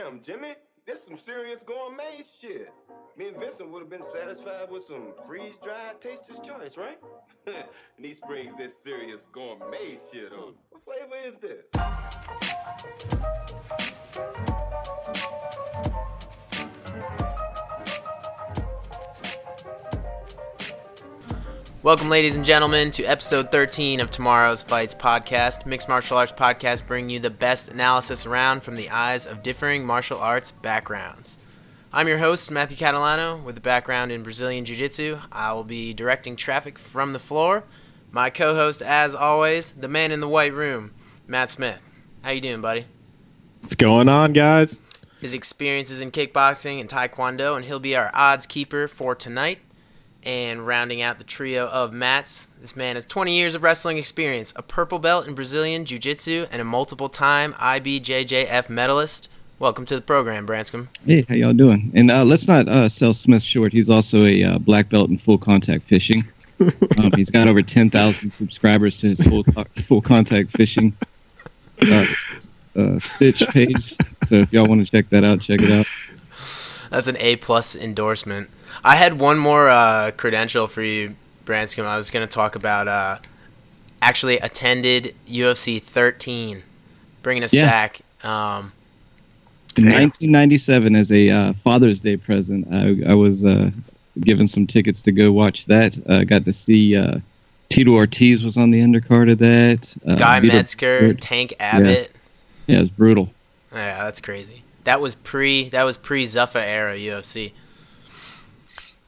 Damn, Jimmy, this some serious gourmet shit. Me and Vincent would have been satisfied with some freeze-dried Taster's Choice, right? And he springs this serious gourmet shit on. What flavor is this? Welcome, ladies and gentlemen, to episode 13 of Tomorrow's Fights podcast, mixed martial arts podcast bringing you the best analysis around from the eyes of differing martial arts backgrounds. I'm your host, Matthew Catalano, with a background in Brazilian Jiu-Jitsu. I will be directing traffic from the floor. My co-host, as always, the man in the white room, Matt Smith. How you doing, buddy? What's going on, guys? His experiences in kickboxing and Taekwondo, and he'll be our odds keeper for tonight. And rounding out the trio of Matts, this man has 20 years of wrestling experience, a purple belt in Brazilian Jiu-Jitsu, and a multiple-time IBJJF medalist. Welcome to the program, Branscombe. Hey, how y'all doing? And let's not sell Smith short. He's also a black belt in full contact fishing. He's got over 10,000 subscribers to his full contact fishing Stitch page. So if y'all want to check that out, check it out. That's an A+ endorsement. I had one more credential for you, Branscombe. I was going to talk about actually attended UFC 13, bringing us back. In 1997, as a Father's Day present, I was given some tickets to go watch that. I got to see Tito Ortiz was on the undercard of that. Guy Metzger, Tank Abbott. Yeah, it was brutal. Yeah, that's crazy. That was pre Zuffa era UFC.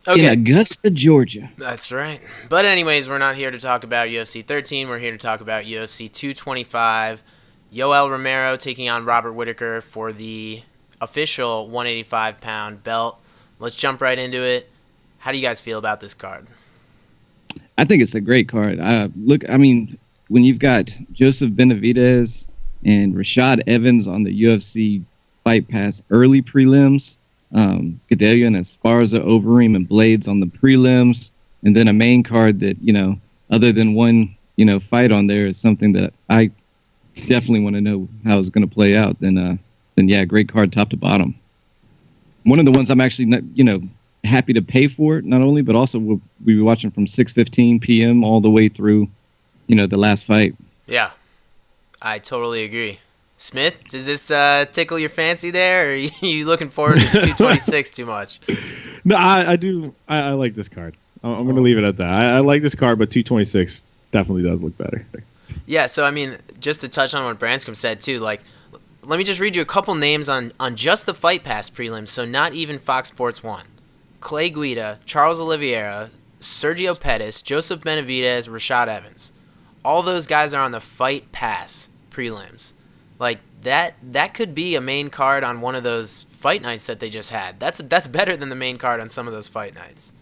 Okay. In Augusta, Georgia. That's right. But anyways, we're not here to talk about UFC 13. We're here to talk about UFC 225. Yoel Romero taking on Robert Whittaker for the official 185-pound belt. Let's jump right into it. How do you guys feel about this card? I think it's a great card. When you've got Joseph Benavidez and Rashad Evans on the UFC Fight Pass early prelims, Gedalia and Esparza, Overeem, and Blades on the prelims, and then a main card that, other than one, fight on there is something that I definitely want to know how it's going to play out. Then yeah, great card top to bottom. One of the ones I'm actually, happy to pay for it, not only, but also we'll be watching from 6:15 p.m. all the way through, the last fight. Yeah, I totally agree. Smith, does this tickle your fancy there, or are you looking forward to 226 too much? No, I do. I like this card. I'm going to leave it at that. I like this card, but 226 definitely does look better. Yeah, so, just to touch on what Branscombe said, too, let me just read you a couple names on just the Fight Pass prelims, so not even Fox Sports 1. Clay Guida, Charles Oliveira, Sergio Pettis, Joseph Benavidez, Rashad Evans. All those guys are on the Fight Pass prelims. That could be a main card on one of those fight nights that they just had. That's better than the main card on some of those fight nights.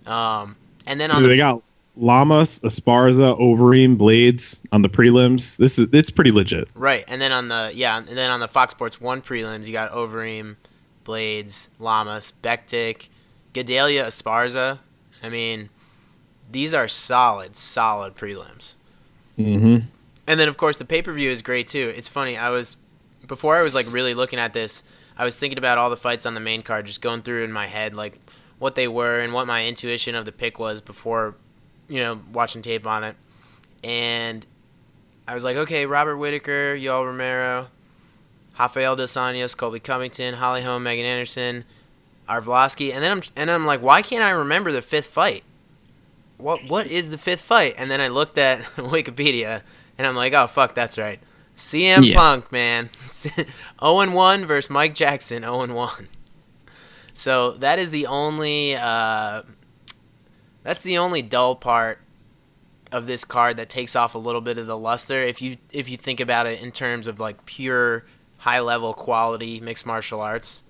And then they got Lamas, Esparza, Overeem, Blades on the prelims. It's pretty legit. Right, and then on the Fox Sports 1 prelims, you got Overeem, Blades, Lamas, Bektik, Gedalia, Esparza. These are solid prelims. Mm-hmm. And then, of course, the pay-per-view is great, too. It's funny. Before I was, really looking at this, I was thinking about all the fights on the main card, just going through in my head, what they were and what my intuition of the pick was before, watching tape on it. And I was like, okay, Robert Whittaker, Yoel Romero, Rafael Dos Anjos, Colby Convington, Holly Holm, Megan Anderson, Arvloski. And then I'm like, why can't I remember the fifth fight? What is the fifth fight? And then I looked at Wikipedia, and I'm like, oh, fuck, that's right. CM Punk, man. 0-1 versus Mike Jackson, 0-1. So that is the only dull part of this card that takes off a little bit of the luster if you think about it in terms of pure high-level quality mixed martial arts.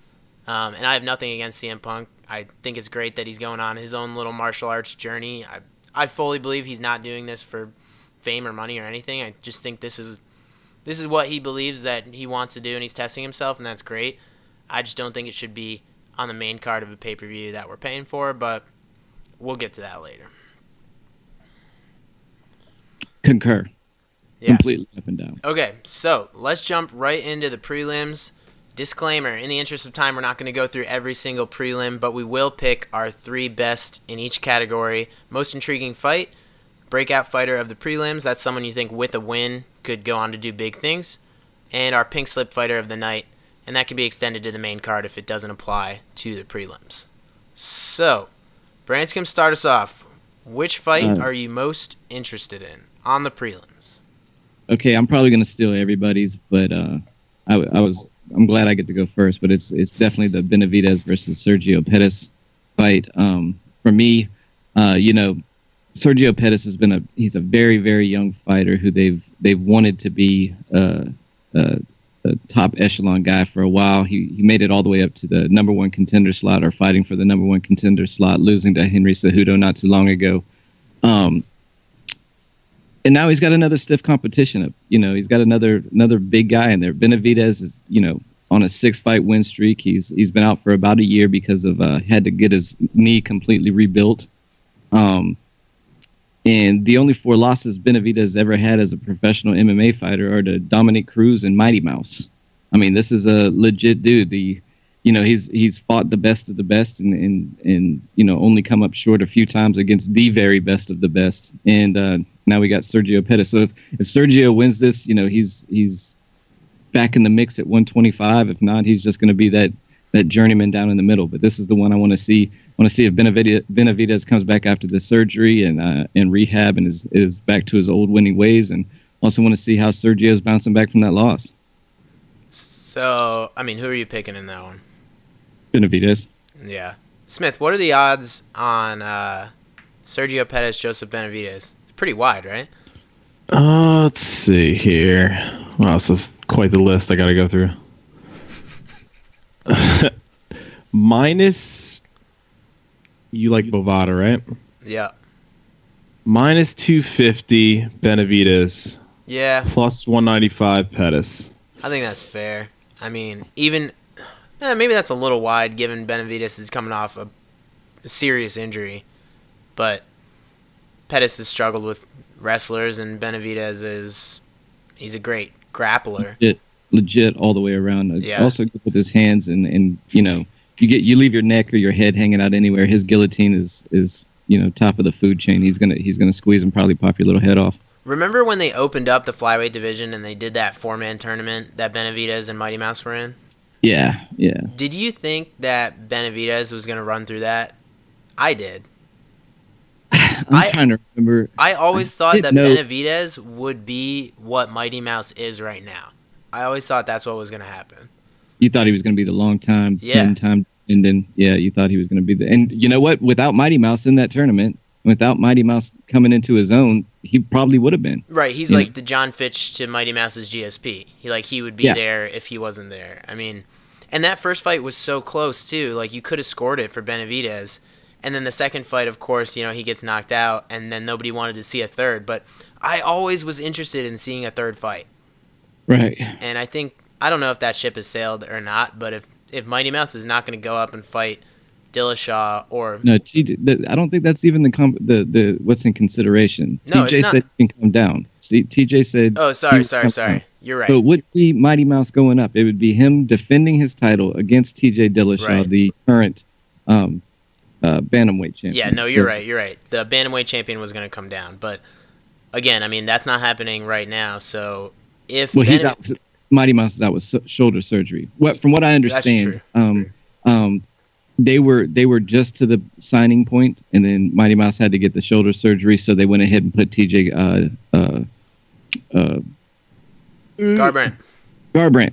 And I have nothing against CM Punk. I think it's great that he's going on his own little martial arts journey. I fully believe he's not doing this for fame or money or anything. I just think this is what he believes that he wants to do, and he's testing himself, and that's great. I just don't think it should be on the main card of a pay-per-view that we're paying for, but we'll get to that later. Concur. Yeah. Completely up and down. Okay, so let's jump right into the prelims. Disclaimer, in the interest of time, we're not going to go through every single prelim, but we will pick our 3 best in each category. Most intriguing fight, breakout fighter of the prelims, that's someone you think with a win could go on to do big things, and our pink slip fighter of the night, and that can be extended to the main card if it doesn't apply to the prelims. So, Branscombe, start us off. Which fight are you most interested in on the prelims? Okay, I'm probably going to steal everybody's, but I'm glad I get to go first. But it's definitely the Benavidez versus Sergio Pettis fight. For me, Sergio Pettis he's a very, very young fighter who they've wanted to be a top echelon guy for a while. He made it all the way up to the number 1 contender slot, or fighting for the number 1 contender slot, losing to Henry Cejudo not too long ago. And now he's got another stiff competition. He's got another big guy in there. Benavidez is, on a 6-fight win streak. He's been out for about a year because of had to get his knee completely rebuilt. And the only 4 losses Benavidez ever had as a professional MMA fighter are to Dominic Cruz and Mighty Mouse. I mean, this is a legit dude. He's fought the best of the best and only come up short a few times against the very best of the best. And now we got Sergio Pettis. So if Sergio wins this, he's back in the mix at 125. If not, he's just going to be that journeyman down in the middle. But this is the one I want to see. I want to see if Benavidez comes back after the surgery and rehab and is back to his old winning ways. And also want to see how Sergio is bouncing back from that loss. So, I mean, who are you picking in that one? Benavidez. Yeah. Smith, what are the odds on Sergio Pettis, Joseph Benavidez? Pretty wide, right? Let's see here. Wow, this is quite the list I got to go through. Minus, you like Bovada, right? Yeah. Minus 250 Benavidez. Yeah. Plus 195 Pettis. I think that's fair. I mean, even maybe that's a little wide given Benavidez is coming off a serious injury, but Pettis has struggled with wrestlers, and Benavidez he's a great grappler. Legit all the way around. Yeah. Also good with his hands, and you leave your neck or your head hanging out anywhere, his guillotine is top of the food chain. He's gonna squeeze and probably pop your little head off. Remember when they opened up the flyweight division and they did that 4-man tournament that Benavidez and Mighty Mouse were in? Yeah. Did you think that Benavidez was going to run through that? I did. I'm trying to remember. I always thought that Benavidez would be what Mighty Mouse is right now. I always thought that's what was going to happen. You thought he was going to be the long-time, 10-time defendant. Yeah, you thought he was going to be and you know what? Without Mighty Mouse in that tournament, without Mighty Mouse coming into his own, he probably would have been. Right, he's like the John Fitch to Mighty Mouse's GSP. He would be there if he wasn't there. I mean, and that first fight was so close too. Like, you could have scored it for Benavidez. And then the second fight, of course, he gets knocked out, and then nobody wanted to see a third. But I always was interested in seeing a third fight. Right. And I don't know if that ship has sailed or not, but if Mighty Mouse is not going to go up and fight Dillashaw or no, I don't think that's even the what's in consideration. No, TJ said he can come down. See, TJ said. Oh, sorry. You're right. So it would be Mighty Mouse going up. It would be him defending his title against TJ Dillashaw, the current bantamweight champion. Yeah, no, you're right. The bantamweight champion was going to come down, but again, I mean, that's not happening right now. So he's out. Mighty Mouse is out with shoulder surgery. From what I understand, they were just to the signing point, and then Mighty Mouse had to get the shoulder surgery, so they went ahead and put TJ Garbrandt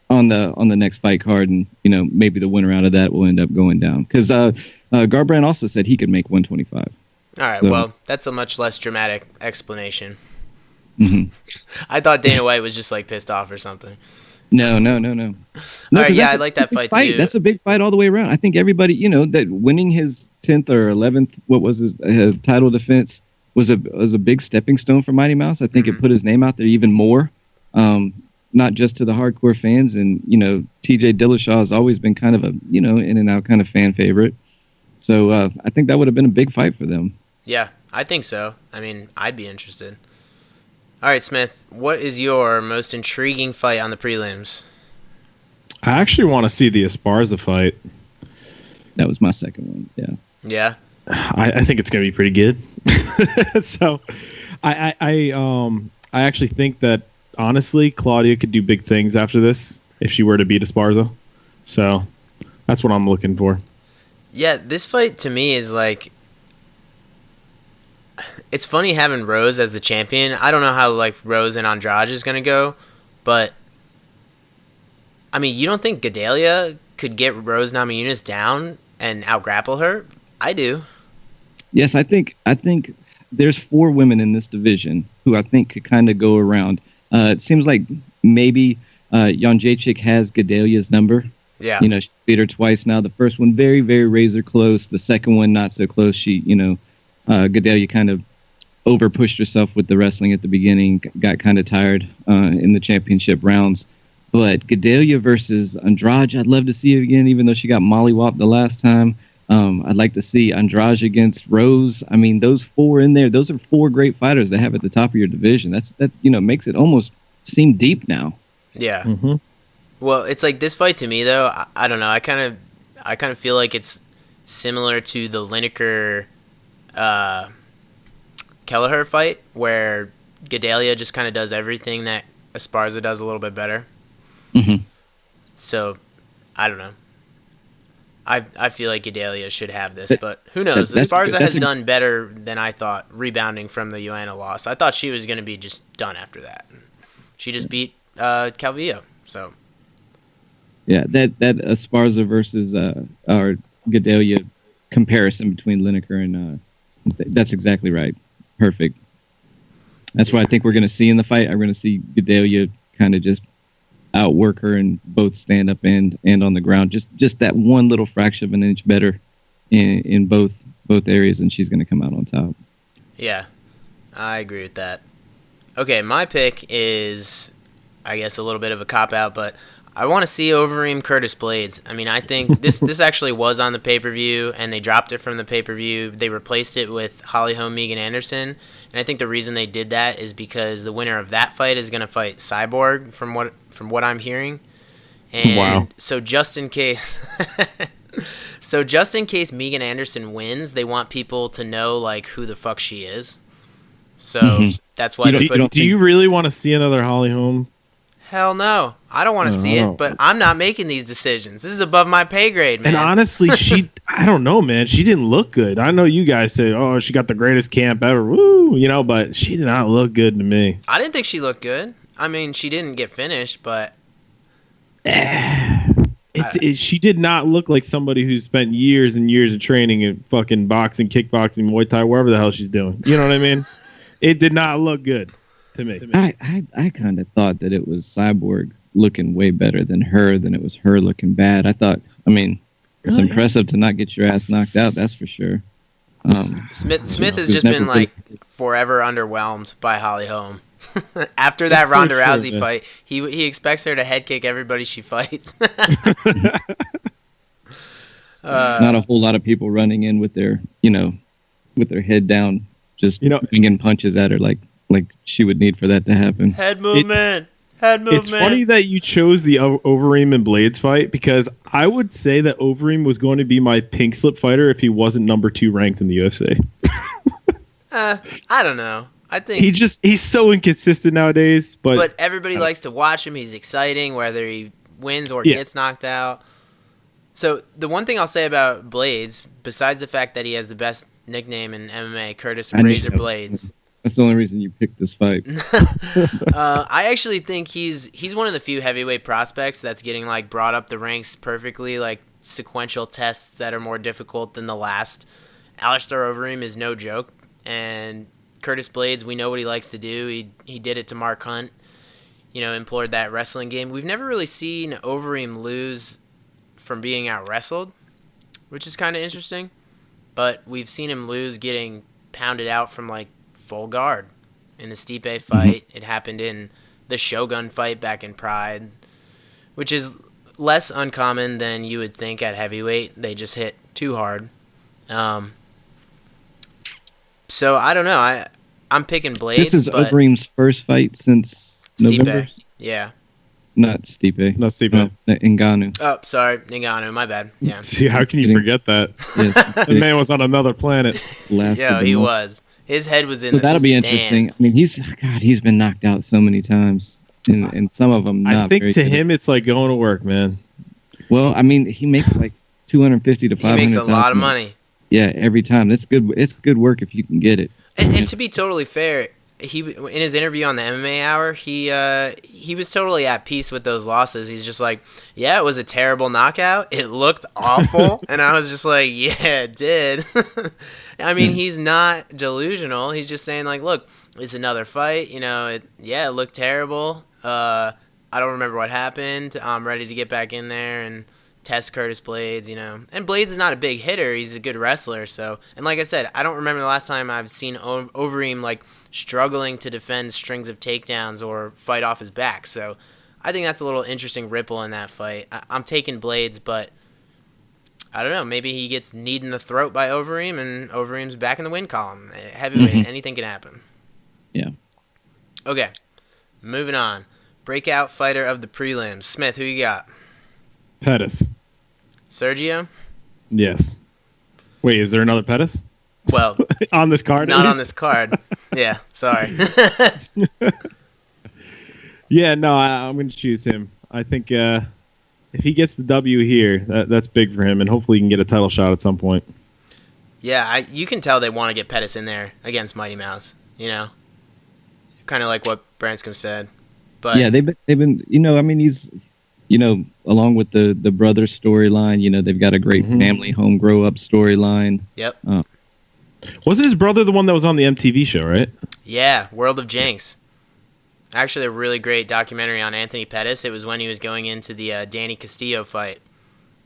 on the next fight card, and maybe the winner out of that will end up going down because Garbrandt also said he could make 125. All right, well, that's a much less dramatic explanation. Mm-hmm. I thought Dana White was just pissed off or something. No. All right, yeah, I like that fight too. That's a big fight all the way around. I think everybody, that winning his 10th or 11th, what was his title defense, was a big stepping stone for Mighty Mouse. I think it put his name out there even more, not just to the hardcore fans. And TJ Dillashaw has always been kind of a in and out kind of fan favorite. So I think that would have been a big fight for them. Yeah, I think so. I mean, I'd be interested. All right, Smith, what is your most intriguing fight on the prelims? I actually want to see the Esparza fight. That was my second one. Yeah. Yeah. I think it's going to be pretty good. So, I actually think that honestly, Claudia could do big things after this if she were to beat Esparza. So, that's what I'm looking for. Yeah, this fight to me is like, it's funny having Rose as the champion. I don't know how like Rose and Andrade is going to go, but I mean, you don't think Gedalia could get Rose Namajunas down and out-grapple her? I do. Yes, I think there's 4 women in this division who I think could kind of go around. It seems like maybe Jędrzejczyk has Gedalia's number. Yeah. You know, she beat her twice now. The first one very, very razor close. The second one not so close. She, Gedalia kind of over-pushed herself with the wrestling at the beginning, got kind of tired in the championship rounds. But Gedalia versus Andrade, I'd love to see it again, even though she got mollywopped the last time. I'd like to see Andrade against Rose. I mean, those 4 in there, those are 4 great fighters to have at the top of your division. That makes it almost seem deep now. Yeah. Mm-hmm. Well, it's like this fight to me though. I don't know. I kind of feel like it's similar to the Lineker Kelleher fight, where Gedalia just kind of does everything that Esparza does a little bit better. Mm-hmm. So, I don't know. I feel like Gedalia should have this, but who knows? Esparza has done better than I thought, rebounding from the Joanna loss. I thought she was going to be just done after that. She just beat Calvillo, so. Yeah, that Esparza versus our Gedalia comparison between Lineker and that's exactly right. Perfect. That's what I think we're going to see in the fight. I'm going to see Gedalia kind of just outwork her in both stand up and on the ground. Just that one little fraction of an inch better in both areas, and she's going to come out on top. Yeah, I agree with that. Okay, my pick is, I guess, a little bit of a cop out, but I want to see Overeem Curtis Blades. I mean, I think this actually was on the pay-per-view, and they dropped it from the pay-per-view. They replaced it with Holly Holm, Megan Anderson, and I think the reason they did that is because the winner of that fight is going to fight Cyborg, from what I'm hearing. And wow. So just in case Megan Anderson wins, they want people to know like who the fuck she is. So that's why do you really want to see another Holly Holm? Hell no. I don't want to see it, but I'm not making these decisions. This is above my pay grade, man. And honestly, I don't know, man. She didn't look good. I know you guys say, oh, she got the greatest camp ever. Woo, but she did not look good to me. I didn't think she looked good. I mean, she didn't get finished, but... she did not look like somebody who spent years and years of training in fucking boxing, kickboxing, Muay Thai, wherever the hell she's doing. You know what I mean? It did not look good to me. I kind of thought that it was Cyborg looking way better than it was her looking bad. It's impressive to not get your ass knocked out, that's for sure. Smith has just been like forever underwhelmed by Holly Holm. After that Ronda Rousey fight, he expects her to head kick everybody she fights. Not a whole lot of people running in with their head down, just swinging punches at her like she would need for that to happen. Head movement. It's funny that you chose the Overeem and Blades fight, because I would say that Overeem was going to be my pink slip fighter if he wasn't number 2 ranked in the UFC. I don't know. I think he's so inconsistent nowadays, but everybody likes to watch him. He's exciting, whether he wins or gets knocked out. So the one thing I'll say about Blades, besides the fact that he has the best nickname in MMA, Curtis Razor Blades. That's the only reason you picked this fight. I actually think he's one of the few heavyweight prospects that's getting like brought up the ranks perfectly, like sequential tests that are more difficult than the last. Alistair Overeem is no joke, and Curtis Blades, we know what he likes to do. He did it to Mark Hunt, employed that wrestling game. We've never really seen Overeem lose from being out wrestled, which is kind of interesting. But we've seen him lose getting pounded out from like full guard in the Stipe fight. It happened in the Shogun fight back in Pride, which is less uncommon than you would think at heavyweight. They just hit too hard. So I don't know. I'm picking Blades. This is Overeem's first fight since November. Yeah. Not Stipe. Not Stipe. Ngannou. Oh, sorry, Ngannou. My bad. Yeah. See, how can you forget that? Yes, The man was on another planet. Yeah, he was. His head was in so the that'll be stands. interesting. I mean, he's been knocked out so many times, and some of them not. I think very to good. him, it's like going to work, man. Well, I mean, he makes like 250 to 500. He makes a lot of money. Yeah, every time. That's good. It's good work if you can get it. And to be totally fair, he in his interview on the MMA Hour, he was totally at peace with those losses. He's just like, yeah, it was a terrible knockout. It looked awful, and I was just like, yeah, it did. I mean, he's not delusional. He's just saying like, look, it's another fight. You know, it looked terrible. I don't remember what happened. I'm ready to get back in there and test Curtis Blades, you know. And Blades is not a big hitter. He's a good wrestler. So, and like I said, I don't remember the last time I've seen Overeem like struggling to defend strings of takedowns or fight off his back. So I think that's a little interesting ripple in that fight. I'm taking Blades, but I don't know. Maybe he gets kneed in the throat by Overeem, and Overeem's back in the win column. Heavyweight, anything can happen. Yeah. Okay, moving on. Breakout fighter of the prelims. Smith, who you got? Pettis. Sergio? Yes. Wait, is there another Pettis? Well, on this card? Not on this card. Yeah, sorry. Yeah, no, I'm going to choose him. I think if he gets the W here, that's big for him, and hopefully he can get a title shot at some point. Yeah, you can tell they want to get Pettis in there against Mighty Mouse, you know? Kind of like what Branscombe said. But yeah, they've been, you know, I mean, he's, you know, along with the brother storyline, you know, they've got a great family home grow up storyline. Yep. Wasn't his brother the one that was on the MTV show, right? Yeah, World of Jinx. Actually, a really great documentary on Anthony Pettis. It was when he was going into the Danny Castillo fight.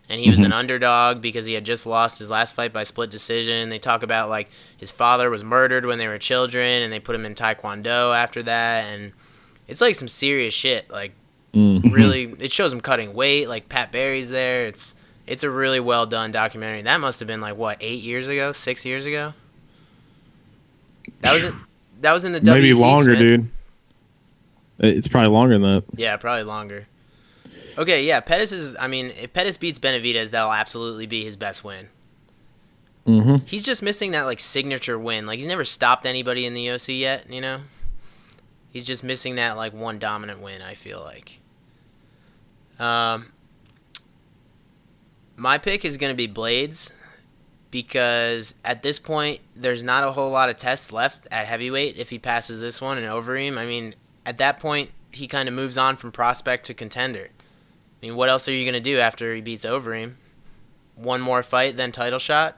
And he was an underdog because he had just lost his last fight by split decision. They talk about, like, his father was murdered when they were children, and they put him in Taekwondo after that. And it's, like, some serious shit. Like, really, it shows him cutting weight. Like, Pat Barry's there. It's a really well-done documentary. That must have been, like, what, 6 years ago? That was in the WC, Maybe longer, Smith. dude. It's probably longer than that. Yeah, probably longer. Okay, yeah, Pettis is, I mean, if Pettis beats Benavidez, that'll absolutely be his best win. Mm-hmm. He's just missing that, like, signature win. Like, he's never stopped anybody in the UFC yet, you know? He's just missing that, like, one dominant win, I feel like. My pick is going to be Blades because at this point, there's not a whole lot of tests left at heavyweight if he passes this one and Overeem. I mean, at that point, he kind of moves on from prospect to contender. I mean, what else are you going to do after he beats Overeem? One more fight, then title shot?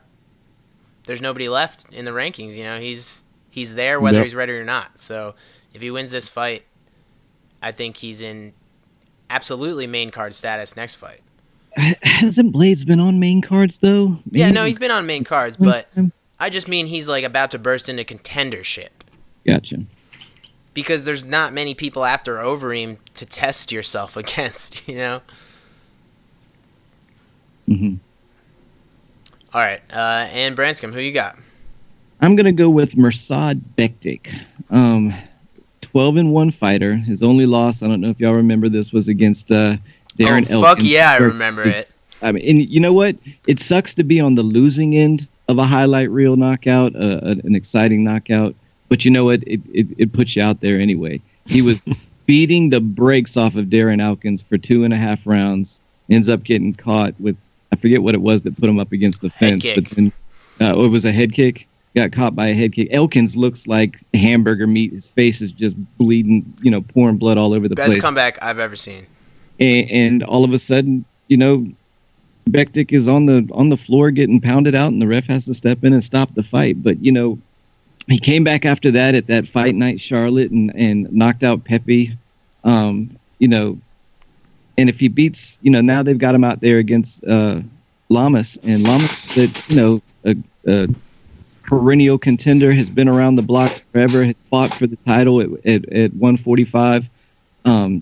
There's nobody left in the rankings, you know. He's there whether he's ready or not. So if he wins this fight, I think he's in absolutely main card status next fight. Hasn't Blades been on main cards, though? Maybe. Yeah, no, he's been on main cards, but I just mean he's, like, about to burst into contendership. Gotcha. Because there's not many people after Overeem to test yourself against, you know? Mm-hmm. All right, and Branscombe, who you got? I'm going to go with Mirsad Bektik. 12-1 fighter. His only loss, I don't know if y'all remember this, was against Darren Elkins. Oh, fuck yeah, I remember it. I mean, and you know what? It sucks to be on the losing end of a highlight reel knockout, an exciting knockout. But you know what? It puts you out there anyway. He was beating the brakes off of Darren Elkins for 2.5 rounds. Ends up getting caught with, I forget what it was that put him up against the fence. But then it was a head kick. Got caught by a head kick. Elkins looks like hamburger meat. His face is just bleeding, you know, pouring blood all over the place. Best comeback I've ever seen. And all of a sudden, you know, Bektik is on the floor getting pounded out, and the ref has to step in and stop the fight. But, you know, he came back after that at that fight night Charlotte and knocked out Pepe. You know, and if he beats, you know, now they've got him out there against Lamas, and Lamas, that, you know, a perennial contender, has been around the blocks forever, has fought for the title at 145.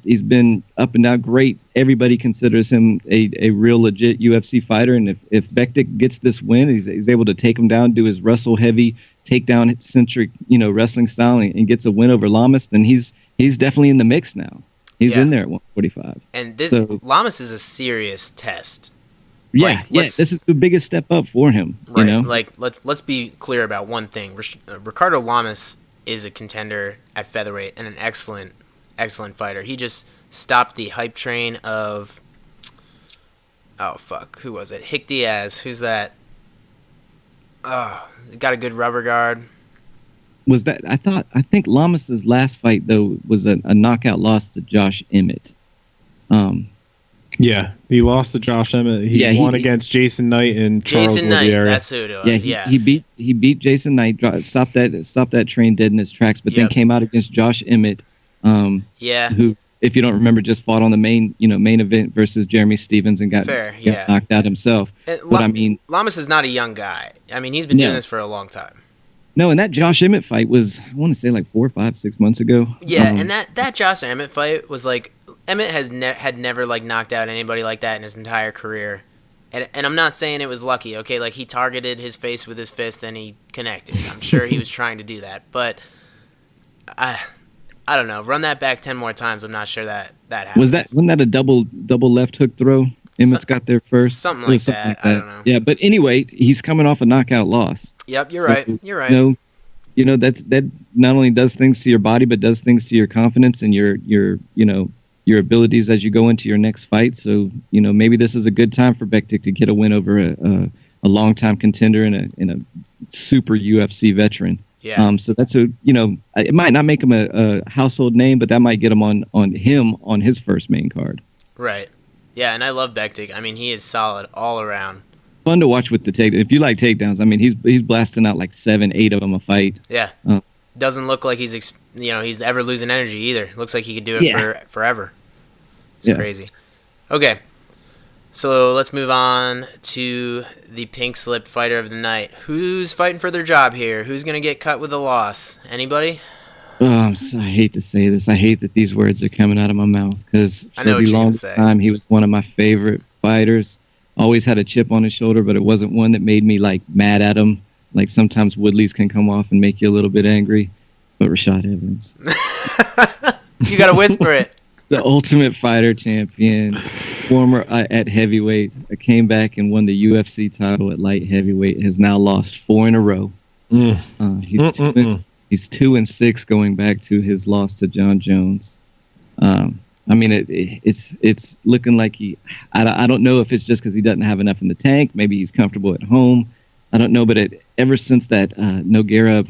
He's been up and down great. Everybody considers him a real legit UFC fighter. And if Bektik gets this win, he's able to take him down, do his wrestle heavy, takedown centric, you know, wrestling style, and gets a win over Lamas, then he's definitely in the mix now. He's in there at 145. And this Lamas is a serious test. Yeah, this is the biggest step up for him. Right. You know? Like let's be clear about one thing. Ricardo Lamas is a contender at featherweight and an excellent fighter. He just stopped the hype train of who was it? Hick Diaz. Who's that? Got a good rubber guard. Was that I think Lamas's last fight though was a knockout loss to Josh Emmett. Yeah, he lost to Josh Emmett. He won against Jason Knight and Charles Jason Knight, Oliveira. that's who it was. He beat Jason Knight, stopped that train dead in its tracks, but then came out against Josh Emmett. Who, if you don't remember, just fought on the main event versus Jeremy Stevens and got knocked out himself. But I mean, Lamas is not a young guy. I mean, he's been doing this for a long time. No, and that Josh Emmett fight was, I want to say, like 4, 5, 6 months ago. Yeah, and that Josh Emmett fight was like, Emmett had never like knocked out anybody like that in his entire career, and I'm not saying it was lucky. Okay, like he targeted his face with his fist and he connected. I'm sure he was trying to do that, but I don't know. Run that back 10 more times. I'm not sure that happened. Wasn't that a double left hook throw? Emmett's got there first. Something like that. I don't know. Yeah, but anyway, he's coming off a knockout loss. Yep, you're right. You're right. You know that not only does things to your body, but does things to your confidence and your abilities as you go into your next fight. So, maybe this is a good time for Bektik to get a win over a longtime contender and a super UFC veteran. Yeah. So that's it might not make him a household name, but that might get him on his first main card. Right. Yeah, and I love Bektik. I mean, he is solid all around. Fun to watch with the takedown. If you like takedowns, I mean, he's blasting out like 7, 8 of them a fight. Yeah. Doesn't look like he's ever losing energy either. Looks like he could do it for forever. It's crazy. Okay. So let's move on to the pink slip fighter of the night. Who's fighting for their job here? Who's going to get cut with a loss? Anybody? I hate to say this. I hate that these words are coming out of my mouth because for the longest time he was one of my favorite fighters. Always had a chip on his shoulder, but it wasn't one that made me like mad at him. Like sometimes Woodley's can come off and make you a little bit angry. But Rashad Evans. You got to whisper it. The Ultimate Fighter champion, former at heavyweight, came back and won the UFC title at light heavyweight, has now lost 4 in a row. He's 2-6 going back to his loss to John Jones. I mean, it's looking like I don't know if it's just because he doesn't have enough in the tank. Maybe he's comfortable at home. I don't know, but ever since that Nogueira,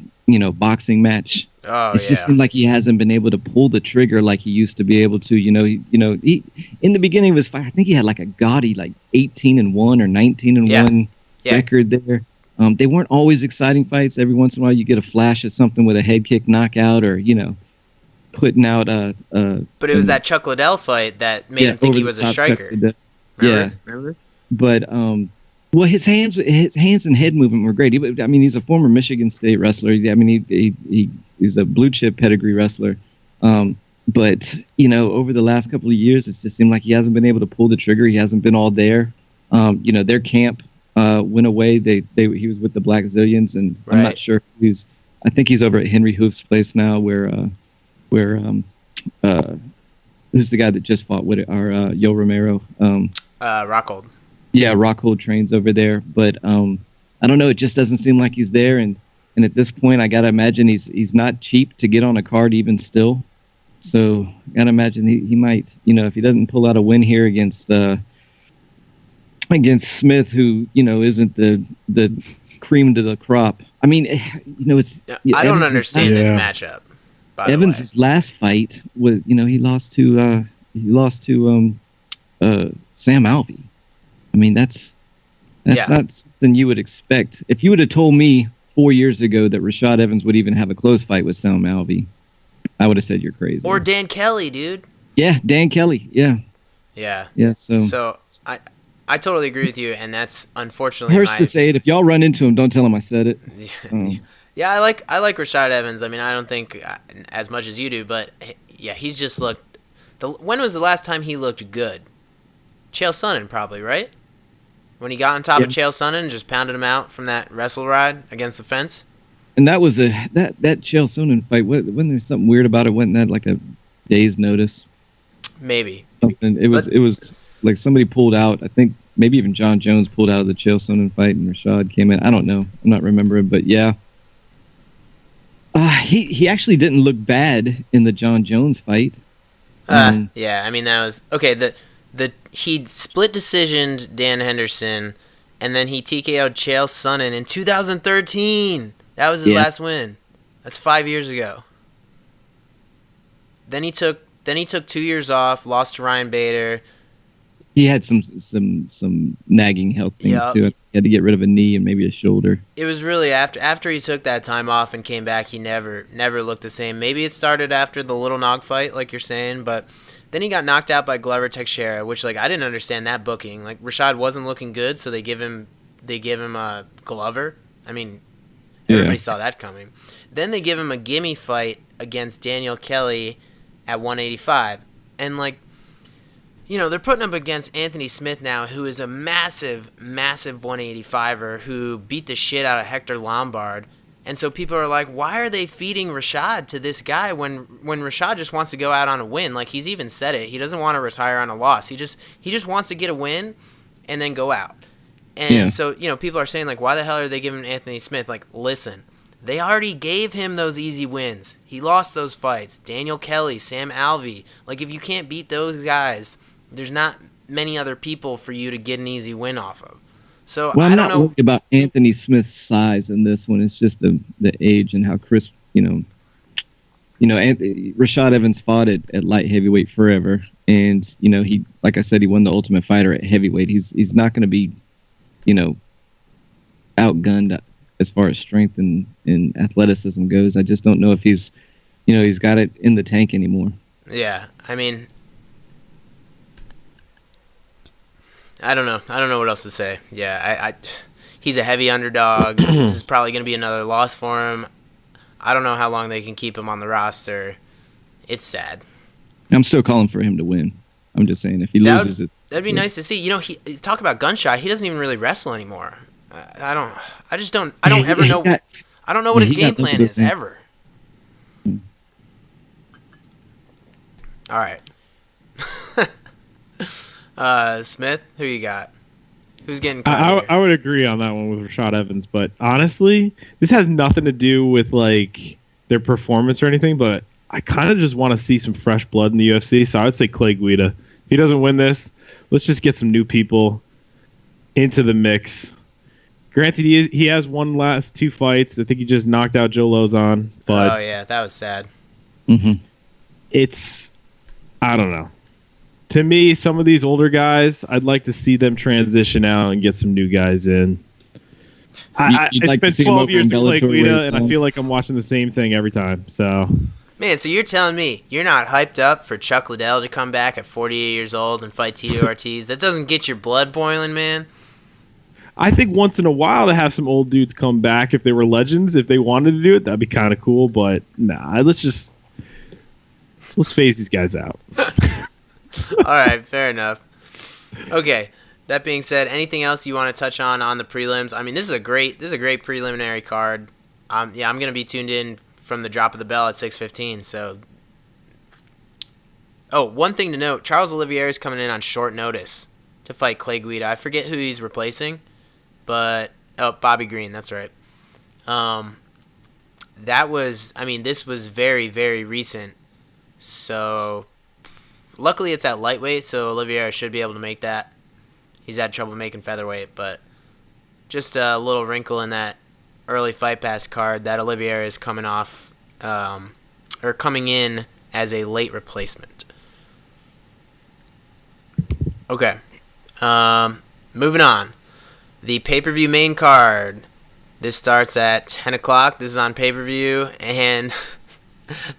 boxing match, just seemed like he hasn't been able to pull the trigger like he used to be able to. He in the beginning of his fight, I think he had like a gaudy 18-1 or 19-1 record there. They weren't always exciting fights. Every once in a while, you get a flash of something with a head kick knockout or putting out But it was that Chuck Liddell fight that made him think he was a striker. Remember? But well, his hands and head movement were great. He's a former Michigan State wrestler. I mean, he's a blue chip pedigree wrestler. But over the last couple of years, it's just seemed like he hasn't been able to pull the trigger. He hasn't been all there. Their camp went away. He was with the Black Zillions, and I'm not sure I think he's over at Henry Hoof's place now, where who's the guy that just fought with Yoel Romero? Rockhold. Yeah, Rockhold trains over there, but I don't know. It just doesn't seem like he's there, and at this point, I gotta imagine he's not cheap to get on a card even still. So I gotta imagine he might, if he doesn't pull out a win here against Smith, who isn't the cream to the crop. I mean, it's. I don't understand this matchup. Evans' last fight was, he lost to Sam Alvey. I mean, that's not something you would expect. If you would have told me 4 years ago that Rashad Evans would even have a close fight with Sam Alvey, I would have said you're crazy. Or Dan Kelly, dude. Yeah, Dan Kelly. Yeah. Yeah. Yeah. So I totally agree with you, and that's unfortunately. Hurts to say it. If y'all run into him, don't tell him I said it. Yeah, I like Rashad Evans. I mean, I don't think as much as you do, but yeah, he's just looked. When was the last time he looked good? Chael Sonnen, probably, right? When he got on top of Chael Sonnen and just pounded him out from that wrestle ride against the fence. And that was that Chael Sonnen fight. Wasn't there something weird about it? Wasn't that like a day's notice? Maybe. something. It was like somebody pulled out. I think maybe even John Jones pulled out of the Chael Sonnen fight, and Rashad came in. I don't know. I'm not remembering, but yeah. He actually didn't look bad in the John Jones fight. Yeah, I mean that was okay. He split decisioned Dan Henderson, and then he TKO'd Chael Sonnen in 2013. That was his last win. That's 5 years ago. Then he took 2 years off, lost to Ryan Bader. He had some nagging health things too. He had to get rid of a knee and maybe a shoulder. It was really after he took that time off and came back, he never looked the same. Maybe it started after the Little Nog fight, like you're saying, but then he got knocked out by Glover Teixeira, which like I didn't understand that booking. Like Rashad wasn't looking good, so they give him a Glover. I mean, everybody saw that coming. Then they give him a gimme fight against Daniel Kelly at 185, and like. You know, they're putting up against Anthony Smith now, who is a massive, massive 185er who beat the shit out of Hector Lombard. And so people are like, why are they feeding Rashad to this guy when Rashad just wants to go out on a win? Like, he's even said it. He doesn't want to retire on a loss. He just wants to get a win and then go out. And so, you know, people are saying, like, why the hell are they giving Anthony Smith? Like, listen, they already gave him those easy wins. He lost those fights. Daniel Kelly, Sam Alvey. Like, if you can't beat those guys, there's not many other people for you to get an easy win off of. So well, I'm not worried about Anthony Smith's size in this one. It's just the age and how crisp, Rashad Evans fought at light heavyweight forever, and he, like I said, he won the Ultimate Fighter at heavyweight. He's not going to be, outgunned as far as strength and athleticism goes. I just don't know if he's got it in the tank anymore. Yeah, I mean. I don't know. I don't know what else to say. Yeah, he's a heavy underdog. This is probably going to be another loss for him. I don't know how long they can keep him on the roster. It's sad. I'm still calling for him to win. I'm just saying if he loses it. That'd be nice to see. He talk about gunshot. He doesn't even really wrestle anymore. I don't ever know. I don't know what his game plan is ever. All right. Smith, who you got? Who's getting cut? I would agree on that one with Rashad Evans, but honestly, this has nothing to do with like their performance or anything, but I kind of just want to see some fresh blood in the UFC, so I would say Clay Guida. If he doesn't win this, let's just get some new people into the mix. Granted, he has won last 2 fights. I think he just knocked out Joe Lozon, but oh yeah, that was sad. Mm-hmm. I don't know. To me, some of these older guys, I'd like to see them transition out and get some new guys in. It's been 12 years to play Guida, and I feel like I'm watching the same thing every time. So, man, so you're telling me you're not hyped up for Chuck Liddell to come back at 48 years old and fight Tito Ortiz? That doesn't get your blood boiling, man. I think once in a while to have some old dudes come back if they were legends, if they wanted to do it, that'd be kind of cool. But nah, let's phase these guys out. All right, fair enough. Okay, that being said, anything else you want to touch on the prelims? I mean, this is a great preliminary card. I'm gonna be tuned in from the drop of the bell at 6:15. So, one thing to note: Charles Oliveira is coming in on short notice to fight Clay Guida. I forget who he's replacing, but Bobby Green. That's right. This was very, very recent. So. Luckily, it's at lightweight, so Oliveira should be able to make that. He's had trouble making featherweight, but just a little wrinkle in that early Fight Pass card that Oliveira is coming off, or coming in as a late replacement. Okay. Moving on. The pay-per-view main card. This starts at 10 o'clock. This is on pay-per-view, and...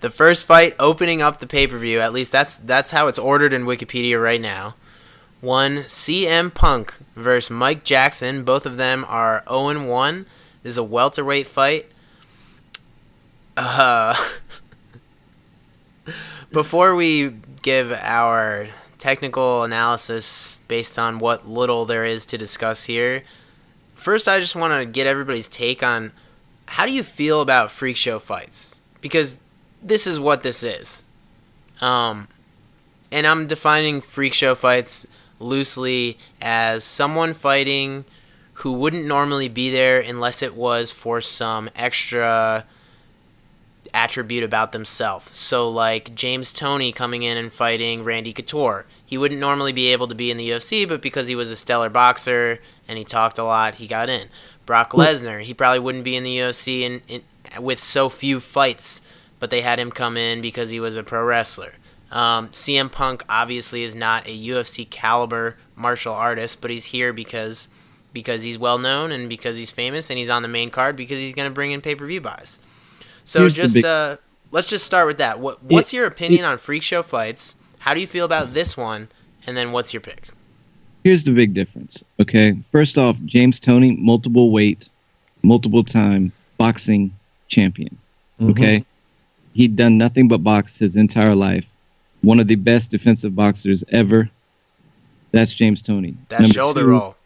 The first fight opening up the pay-per-view, at least that's how it's ordered in Wikipedia right now. One, CM Punk versus Mike Jackson. Both of them are 0-1. This is a welterweight fight. Before we give our technical analysis based on what little there is to discuss here, first I just want to get everybody's take on how do you feel about freak show fights? Because this is what this is. and I'm defining freak show fights loosely as someone fighting who wouldn't normally be there unless it was for some extra attribute about themselves. So like James Toney coming in and fighting Randy Couture. He wouldn't normally be able to be in the UFC, but because he was a stellar boxer and he talked a lot, he got in. Brock Lesnar, he probably wouldn't be in the UFC with so few fights, but they had him come in because he was a pro wrestler. CM Punk obviously is not a UFC caliber martial artist, but he's here because he's well known and because he's famous, and he's on the main card because he's going to bring in pay-per-view buys. So let's just start with that. What's your opinion on freak show fights? How do you feel about this one? And then what's your pick? Here's the big difference. Okay, first off, James Toney, multiple weight, multiple time boxing champion. Okay, he'd done nothing but box his entire life. One of the best defensive boxers ever. That's James Toney. That Number shoulder 2, roll.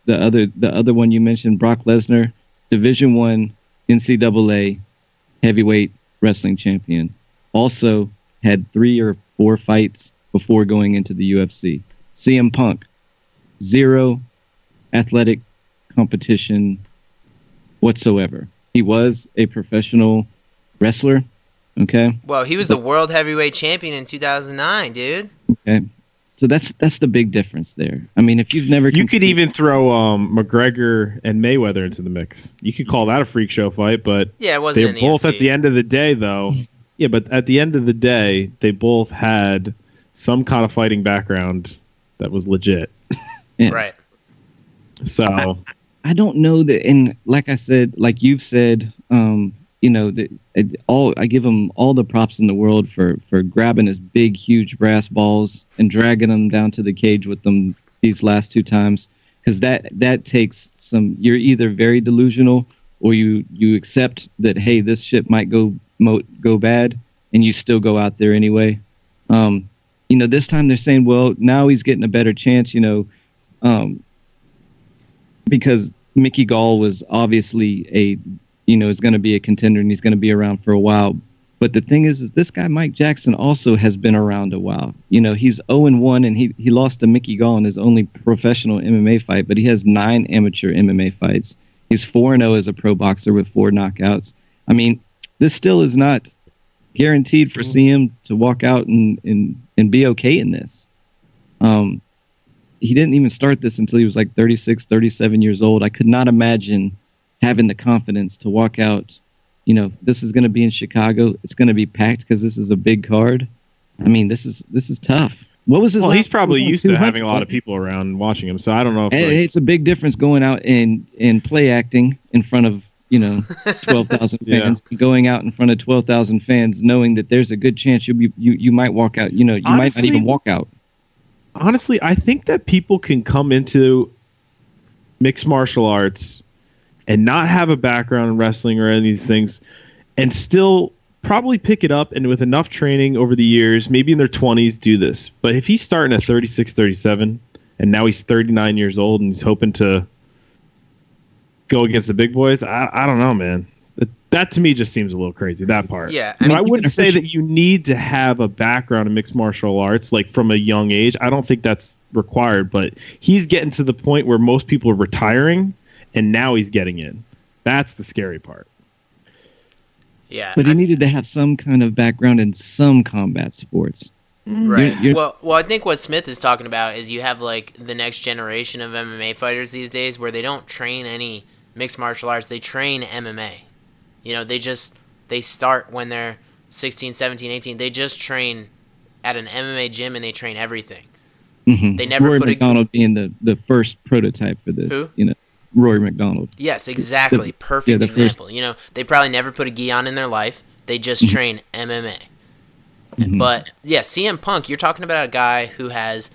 The other one you mentioned, Brock Lesnar, Division I NCAA heavyweight wrestling champion. Also had 3 or 4 fights before going into the UFC. CM Punk, 0 athletic competition whatsoever. He was a professional wrestler. Okay. Well, he was the world heavyweight champion in 2009, dude. Okay. So that's the big difference there. I mean, if you've never... You could even throw McGregor and Mayweather into the mix. You could call that a freak show fight, but yeah, it wasn't they're both UFC. At the end of the day, though. Yeah, but at the end of the day, they both had some kind of fighting background that was legit. Yeah. Right. So I don't know that, and like I said, like you've said, I give him all the props in the world for grabbing his big, huge brass balls and dragging them down to the cage with them these last 2 times, because that takes some. You're either very delusional or you accept that, hey, this shit might go bad, and you still go out there anyway. This time they're saying, well, now he's getting a better chance, because Mickey Gall was obviously is going to be a contender and he's going to be around for a while. But the thing is this guy, Mike Jackson, also has been around a while. He's 0-1 and he lost to Mickey Gall in his only professional MMA fight, but he has 9 amateur MMA fights. He's 4-0 as a pro boxer with 4 knockouts. I mean, this still is not guaranteed for CM to walk out and be okay in this. He didn't even start this until he was like 36, 37 years old. I could not imagine having the confidence to walk out. This is going to be in Chicago. It's going to be packed because this is a big card. I mean, this is tough. What was his? Well, he's probably used to having a lot of people around watching him, so I don't know. It's a big difference going out and play acting in front of 12,000 fans, going out in front of 12,000 fans, knowing that there's a good chance you might walk out. You honestly, might not even walk out. Honestly, I think that people can come into mixed martial arts and not have a background in wrestling or any of these things and still probably pick it up, and with enough training over the years, maybe in their 20s, do this. But if he's starting at 36, 37, and now he's 39 years old and he's hoping to go against the big boys, I don't know, man. That to me just seems a little crazy, that part. Yeah, I wouldn't say that you need to have a background in mixed martial arts like from a young age. I don't think that's required, but he's getting to the point where most people are retiring, and now he's getting in. That's the scary part. Yeah, but he needed to have some kind of background in some combat sports. Right. Well, I think what Smith is talking about is you have like the next generation of MMA fighters these days where they don't train any mixed martial arts. They train MMA. They start when they're 16, 17, 18. They just train at an MMA gym and they train everything. Mm-hmm. They never Rory put McDonald being the first prototype for this. Who? Rory McDonald. Yes, exactly. Perfect example. They probably never put a gi on in their life. They just train MMA. Mm-hmm. But yeah, CM Punk, you're talking about a guy who has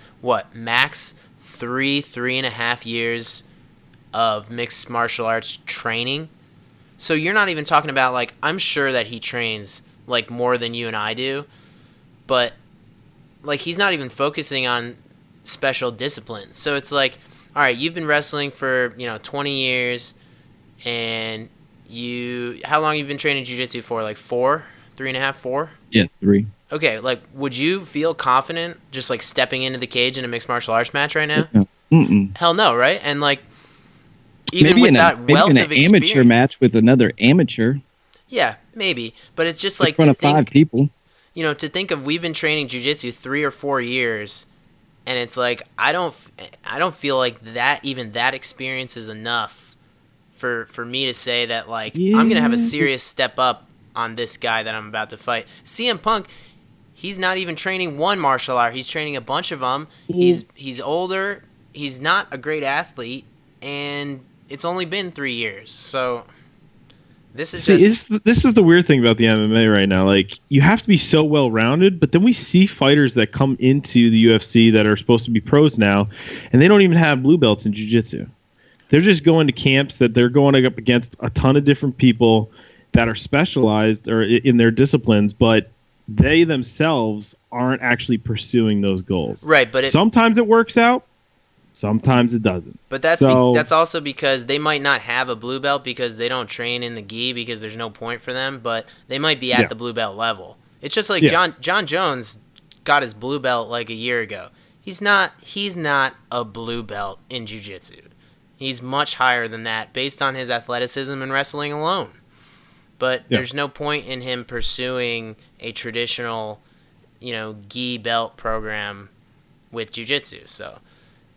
max 3.5 years of mixed martial arts training. So you're not even talking about I'm sure that he trains more than you and I do, but he's not even focusing on special disciplines. So it's all right, you've been wrestling for 20 years, and how long have you been training jiu-jitsu for? 4, 3.5, 4? Yeah, 3. Okay, like, would you feel confident just, like, stepping into the cage in a mixed martial arts match right now? Mm-mm. Hell no, right? And, like, even Maybe with in that maybe wealth in of an experience. amateur match with another amateur Yeah, maybe. But it's just, in like, front to of 5 think, people. you know, to think of we've been training jiu-jitsu 3 or 4 years, and it's like, I don't feel like that experience is enough for me to say that, like, I'm going to have a serious step up on this guy that I'm about to fight. CM Punk, he's not even training one martial art. He's training a bunch of them. He's older. He's not a great athlete, and it's only been 3 years. So this is this is the weird thing about the MMA right now. Like, you have to be so well-rounded, but then we see fighters that come into the UFC that are supposed to be pros now, and they don't even have blue belts in jiu-jitsu. They're just going to camps that they're going up against a ton of different people that are specialized or in their disciplines, but they themselves aren't actually pursuing those goals. right, but Sometimes it works out, sometimes it doesn't. But that's So- that's also because they might not have a blue belt because they don't train in the gi because there's no point for them, but they might be at Yeah. the blue belt level. It's just like Yeah. John Jones got his blue belt like a year ago. He's not a blue belt in jiu-jitsu. He's much higher than that based on his athleticism and wrestling alone. But Yeah. there's no point in him pursuing a traditional, you know, gi belt program with jiu-jitsu. So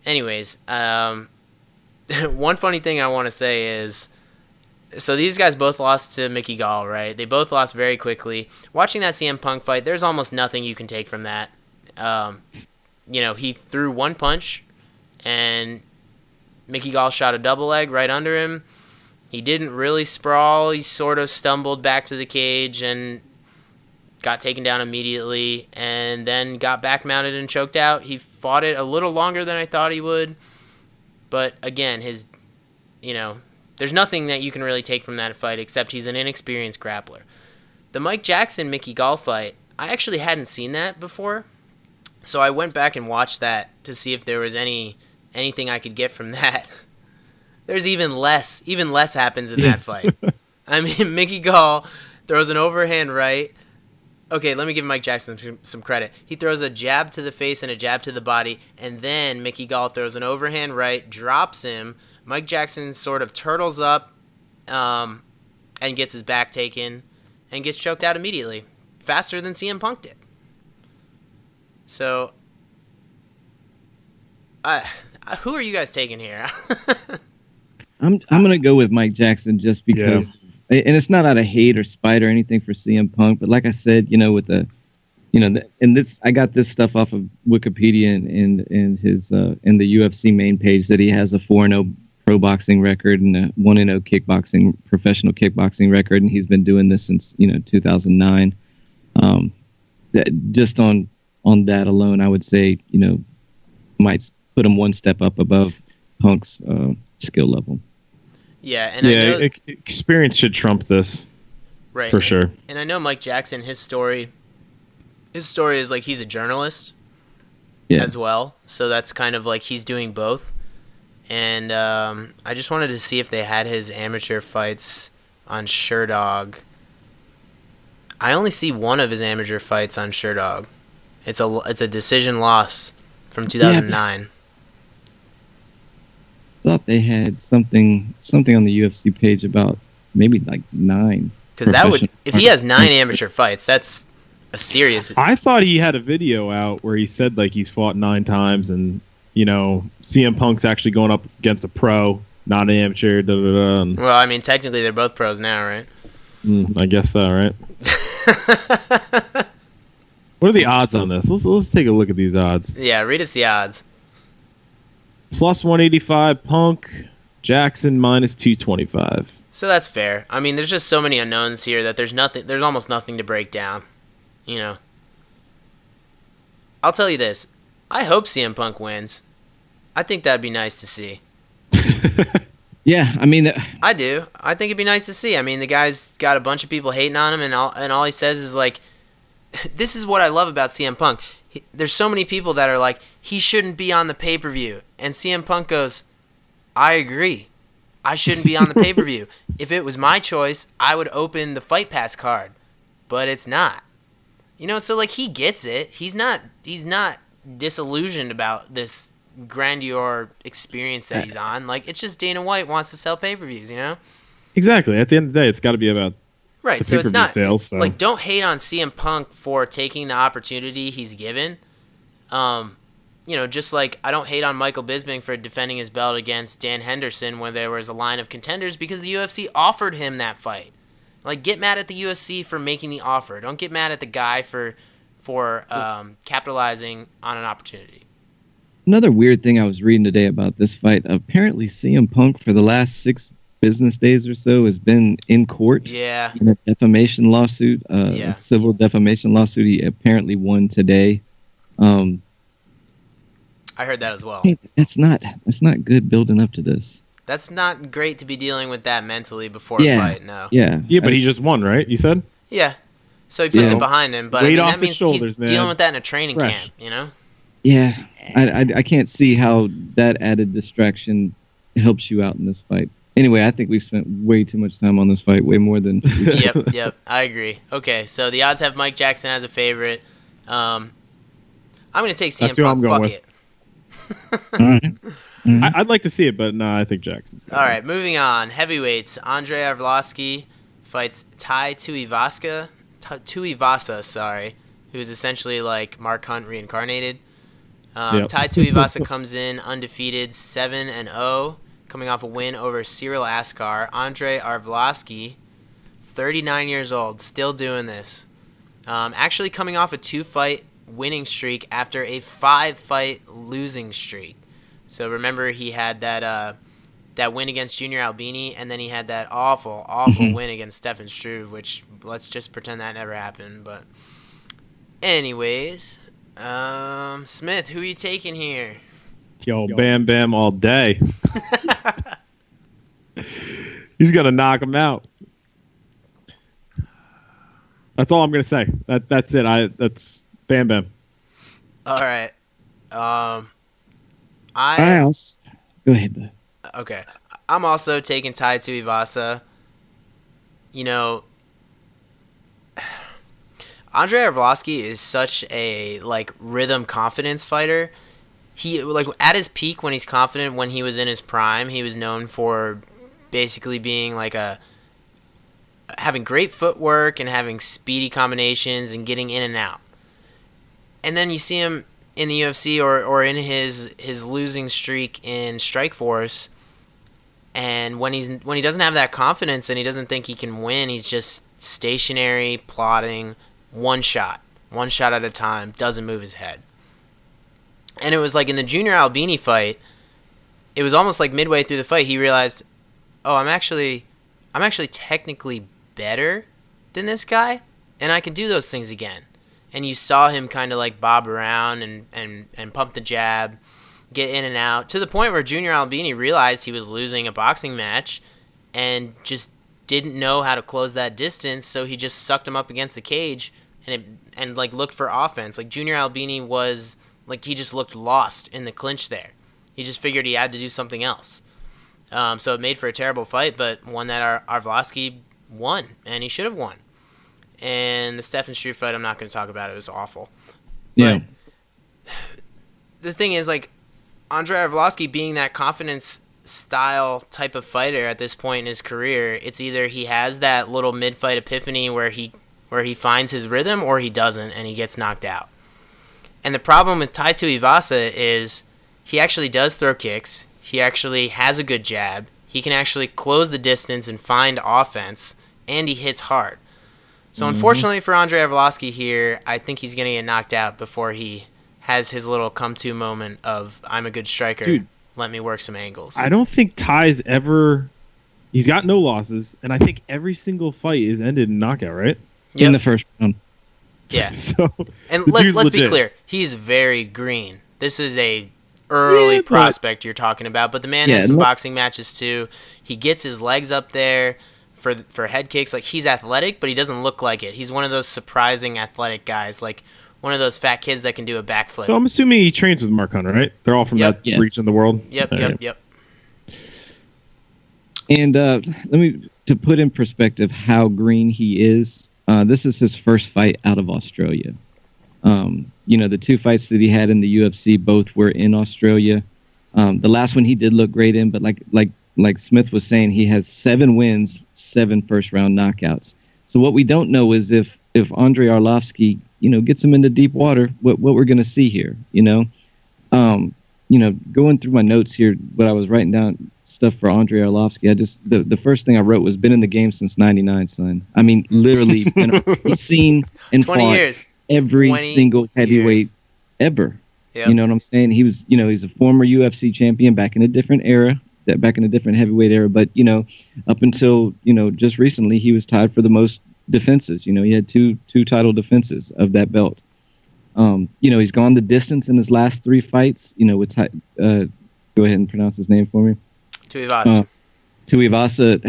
anyways, one funny thing I want to say is, so these guys both lost to Mickey Gall, right? They both lost very quickly. Watching that CM Punk fight, there's almost nothing you can take from that. You know, he threw one punch, and Mickey Gall shot a double leg right under him. He didn't really sprawl. He sort of stumbled back to the cage and got taken down immediately, and then got back mounted and choked out. He fought it a little longer than I thought he would, but again, there's nothing that you can really take from that fight except he's an inexperienced grappler. The Mike Jackson Mickey Gall fight, I actually hadn't seen that before, so I went back and watched that to see if there was anything I could get from that. There's even less happens in that fight. I mean, Mickey Gall throws an overhand right. Okay, let me give Mike Jackson some credit. He throws a jab to the face and a jab to the body, and then Mickey Gall throws an overhand right, drops him. Mike Jackson sort of turtles up and gets his back taken and gets choked out immediately, faster than CM Punk did. So, who are you guys taking here? I'm gonna go with Mike Jackson just because, and it's not out of hate or spite or anything for CM Punk, but like I said, with the, and this, I got this stuff off of Wikipedia and his in the UFC main page that he has a 4-0 pro boxing record and a 1-0 professional kickboxing record, and he's been doing this since 2009. Just on that alone, I would say might put him one step up above Punk's skill level. Yeah, and I know, experience should trump this, right? For sure. And I know Mike Jackson, his story is like he's a journalist as well, so that's kind of like he's doing both. And I just wanted to see if they had his amateur fights on Sherdog. I only see one of his amateur fights on Sherdog. It's a decision loss from 2009. Thought they had something on the UFC page about maybe like 9. Because that would, if he has 9 amateur fights, that's a serious. I thought he had a video out where he said like he's fought 9 times, and CM Punk's actually going up against a pro, not an amateur. Well, I mean, technically they're both pros now, right? I guess so, right? What are the odds on this? Let's take a look at these odds. Yeah, read us the odds. Plus 185 Punk, Jackson minus 225. So that's fair. I mean, there's just so many unknowns here that there's almost nothing to break down. I'll tell you this. I hope CM Punk wins. I think that'd be nice to see. Yeah, I mean, I do. I think it'd be nice to see. I mean, the guy's got a bunch of people hating on him, and all he says is like, this is what I love about CM Punk. There's so many people that are like, he shouldn't be on the pay-per-view. And CM Punk goes, I agree. I shouldn't be on the pay-per-view. If it was my choice, I would open the Fight Pass card. But it's not. So like he gets it. He's not disillusioned about this grandeur experience that he's on. Like, it's just Dana White wants to sell pay-per-views, Exactly. At the end of the day, it's got to be about right. the So it's pay-per-view not sales. So. like, don't hate on CM Punk for taking the opportunity he's given. Just like I don't hate on Michael Bisping for defending his belt against Dan Henderson when there was a line of contenders because the UFC offered him that fight. Like, get mad at the UFC for making the offer. Don't get mad at the guy for capitalizing on an opportunity. Another weird thing I was reading today about this fight, apparently CM Punk for the last 6 business days or so has been in court. Yeah. In a defamation lawsuit, a civil defamation lawsuit. He apparently won today. I heard that as well. Hey, that's not good building up to this. That's not great to be dealing with that mentally before a fight, no. Yeah, but he just won, right? You said? Yeah. So he puts it behind him, but that means he's dealing with that in a training camp, Yeah, I can't see how that added distraction helps you out in this fight. Anyway, I think we've spent way too much time on this fight, way more than... Yep, I agree. Okay, so the odds have Mike Jackson as a favorite. I'm going to take CM Punk, fuck it. All right. Mm-hmm. I'd like to see it, but no, I think Jackson's All right, moving on. Heavyweights. Andre Arvloski fights Tuivasa, who is essentially like Mark Hunt reincarnated. Tai Tuivasa comes in undefeated, 7-0, coming off a win over Cyril Askar. Andre Arvloski, 39 years old, still doing this. Actually coming off a 2-fight winning streak after a 5-fight losing streak. So remember, he had that win against Junior Albini, and then he had that awful win against Stefan Struve, which let's just pretend that never happened. But anyways, Smith, who are you taking here? Yo, Bam Bam all day. He's gonna knock him out. That's all I'm gonna say. That's it. That's Bam Bam. All right. Go ahead, bud. Okay. I'm also taking Tai Tuivasa. Andre Arvloski is such a rhythm confidence fighter. He at his peak when he's confident, when he was in his prime, he was known for basically being having great footwork and having speedy combinations and getting in and out. And then you see him in the UFC or in his losing streak in Strikeforce, and when he doesn't have that confidence and he doesn't think he can win, he's just stationary, plodding, one shot at a time, doesn't move his head. And it was like in the Junior Albini fight, it was almost like midway through the fight he realized, oh, I'm actually technically better than this guy, and I can do those things again. And you saw him kind of bob around and pump the jab, get in and out, to the point where Junior Albini realized he was losing a boxing match and just didn't know how to close that distance, so he just sucked him up against the cage and looked for offense. Junior Albini was he just looked lost in the clinch there. He just figured he had to do something else. So it made for a terrible fight, but one that Arvloski won, and he should have won. And the Stefan Struve fight, I'm not going to talk about it. It was awful. Yeah. But the thing is, Andre Arvloski being that confidence style type of fighter at this point in his career, it's either he has that little mid-fight epiphany where he finds his rhythm, or he doesn't, and he gets knocked out. And the problem with Tai Tuivasa is he actually does throw kicks. He actually has a good jab. He can actually close the distance and find offense, and he hits hard. So unfortunately for Andre Arvloski here, I think he's going to get knocked out before he has his little come-to moment of, I'm a good striker, Dude, let me work some angles. I don't think Ty's ever... He's got no losses, and I think every single fight is ended in knockout, right? Yep. In the first round. Yeah. So, and let's be clear, he's very green. This is a early prospect you're talking about, but the man has some boxing matches too. He gets his legs up there for head kicks. He's athletic, but he doesn't look like it. He's one of those surprising athletic guys, one of those fat kids that can do a backflip. So I'm assuming he trains with Mark Hunter, right? They're all from that region of the world? Yep. And let me, to put in perspective how green he is, This is his first fight out of Australia. The 2 fights that he had in the UFC both were in Australia. The last one he did look great in, but like Smith was saying, he has 7 wins, 7 first-round knockouts. So what we don't know is if Andre Arlovski, gets him into deep water, what we're going to see here, going through my notes here, but I was writing down stuff for Andre Arlovski. The first thing I wrote was been in the game since '99, son. I mean, literally, he's seen and 20 fought years. every single heavyweight ever. Yep. You know what I'm saying? He was, he's a former UFC champion back in a different era, back in a different heavyweight era. But, up until, just recently, he was tied for the most defenses. He had two title defenses of that belt. He's gone the distance in his last 3 fights, with, go ahead and pronounce his name for me. Tuivasa. Tuivasa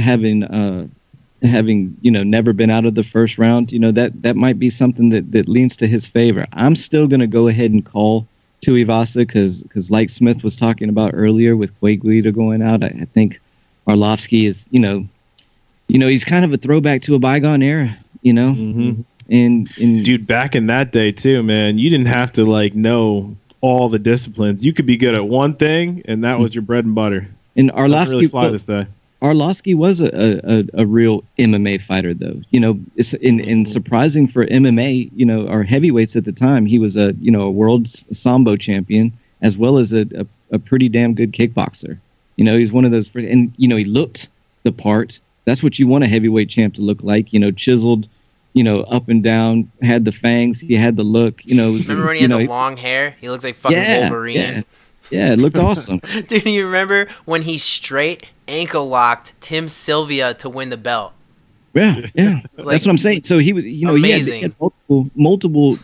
having never been out of the first round, that might be something that leans to his favor. I'm still going to go ahead and call Tuivasa because like Smith was talking about earlier with Guida going out, I think Arlovski is, he's kind of a throwback to a bygone era, Mm-hmm. And Dude, back in that day too, man, you didn't have to know all the disciplines. You could be good at one thing, and that was your bread and butter. And Arlovski really fly this day. Arlovski was a real MMA fighter, though. It's in surprising for MMA. Our heavyweights at the time, he was a world sambo champion as well as a pretty damn good kickboxer. He's one of those, and he looked the part. That's what you want a heavyweight champ to look like. Chiseled, up and down, had the fangs, he had the look. Remember when he had the long hair? He looked like fucking Wolverine. Yeah, it looked awesome. Dude, you remember when he straight ankle locked Tim Sylvia to win the belt? Yeah. That's what I'm saying. So he was, he had multiple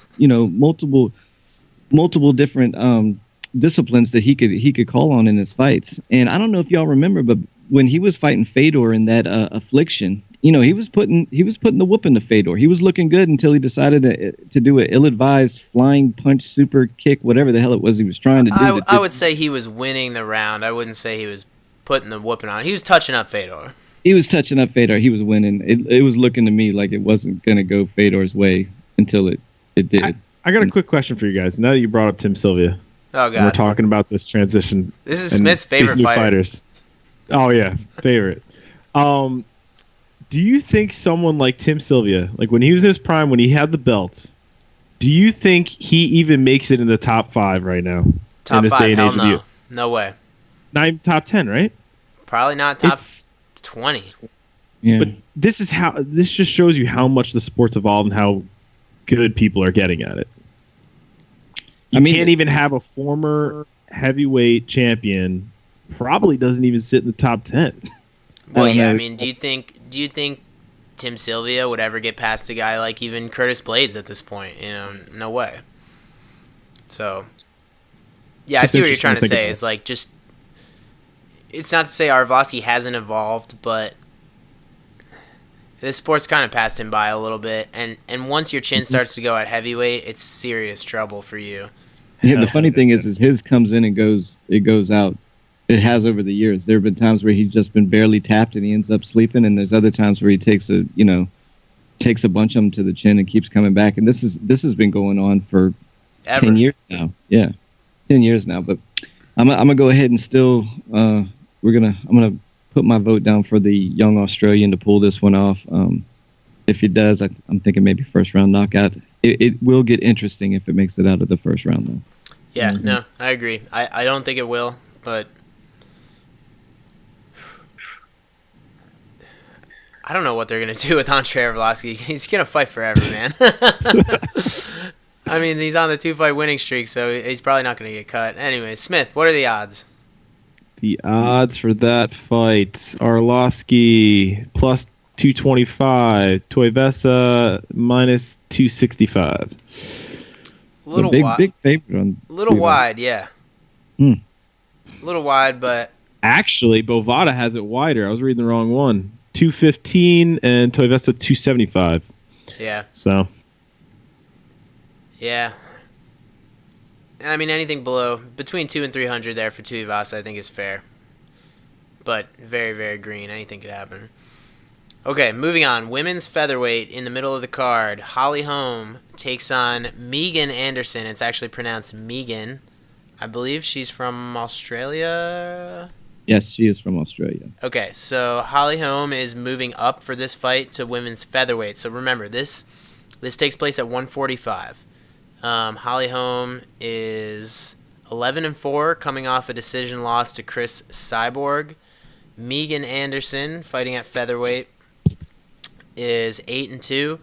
different disciplines that he could call on in his fights. And I don't know if y'all remember, but when he was fighting Fedor in that Affliction, he was putting the whoop into Fedor. He was looking good until he decided to do an ill-advised flying punch, super kick, whatever the hell it was he was trying to do. I would say he was winning the round. I wouldn't say he was putting the whooping on. He was touching up Fedor. He was touching up Fedor. He was winning. It was looking to me like it wasn't going to go Fedor's way until it did. I got a quick question for you guys. Now that you brought up Tim Sylvia. Oh, God. And we're talking about this transition. This is Smith's favorite new fighter. Fighters. Oh, yeah. Favorite. Do you think someone like Tim Sylvia, like when he was in his prime, when he had the belt, do you think he even makes it in the top 5 right now? Top in this 5? Day and Hell age no. No way. Not even top 10, right? Probably not top 20. Yeah. But this just shows you how much the sport's evolved and how good people are getting at it. You can't even have a former heavyweight champion probably doesn't even sit in the top 10. Well, yeah, I mean, do you think Tim Sylvia would ever get past a guy like even Curtis Blades at this point? No way. So, yeah, I see what you're trying to say. It's like it's not to say Arvloski hasn't evolved, but this sport's kind of passed him by a little bit. And once your chin starts to go at heavyweight, it's serious trouble for you. Yeah, the funny thing is his comes in and goes out. It has over the years. There have been times where he's just been barely tapped and he ends up sleeping, and there's other times where he takes a bunch of them to the chin and keeps coming back. And this has been going on for 10 years now. Yeah, 10 years now. But I'm gonna go ahead and still I'm gonna put my vote down for the young Australian to pull this one off. If it does, I'm thinking maybe first round knockout. It will get interesting if it makes it out of the first round though. Yeah, no, I agree. I don't think it will, but I don't know what they're going to do with Andre Arvloski. He's going to fight forever, man. I mean, he's on the 2-fight winning streak, so he's probably not going to get cut. Anyway, Smith, what are the odds? The odds for that fight: Arlovski plus 225, Tuivasa minus 265. Big favorite on. A little wide, yeah. A little wide, but actually, Bovada has it wider. I was reading the wrong one. 215 and Tuivasa 275. Yeah. So. Yeah. I mean, anything between 200 and 300 there for Tuivasa, I think is fair. But very, very green. Anything could happen. Okay, moving on. Women's featherweight in the middle of the card. Holly Holm takes on Megan Anderson. It's actually pronounced Megan. I believe she's from Australia. Yes, she is from Australia. Okay, so Holly Holm is moving up for this fight to women's featherweight. So remember, this takes place at 145. Holly Holm is 11-4, coming off a decision loss to Chris Cyborg. Megan Anderson, fighting at featherweight, is 8-2.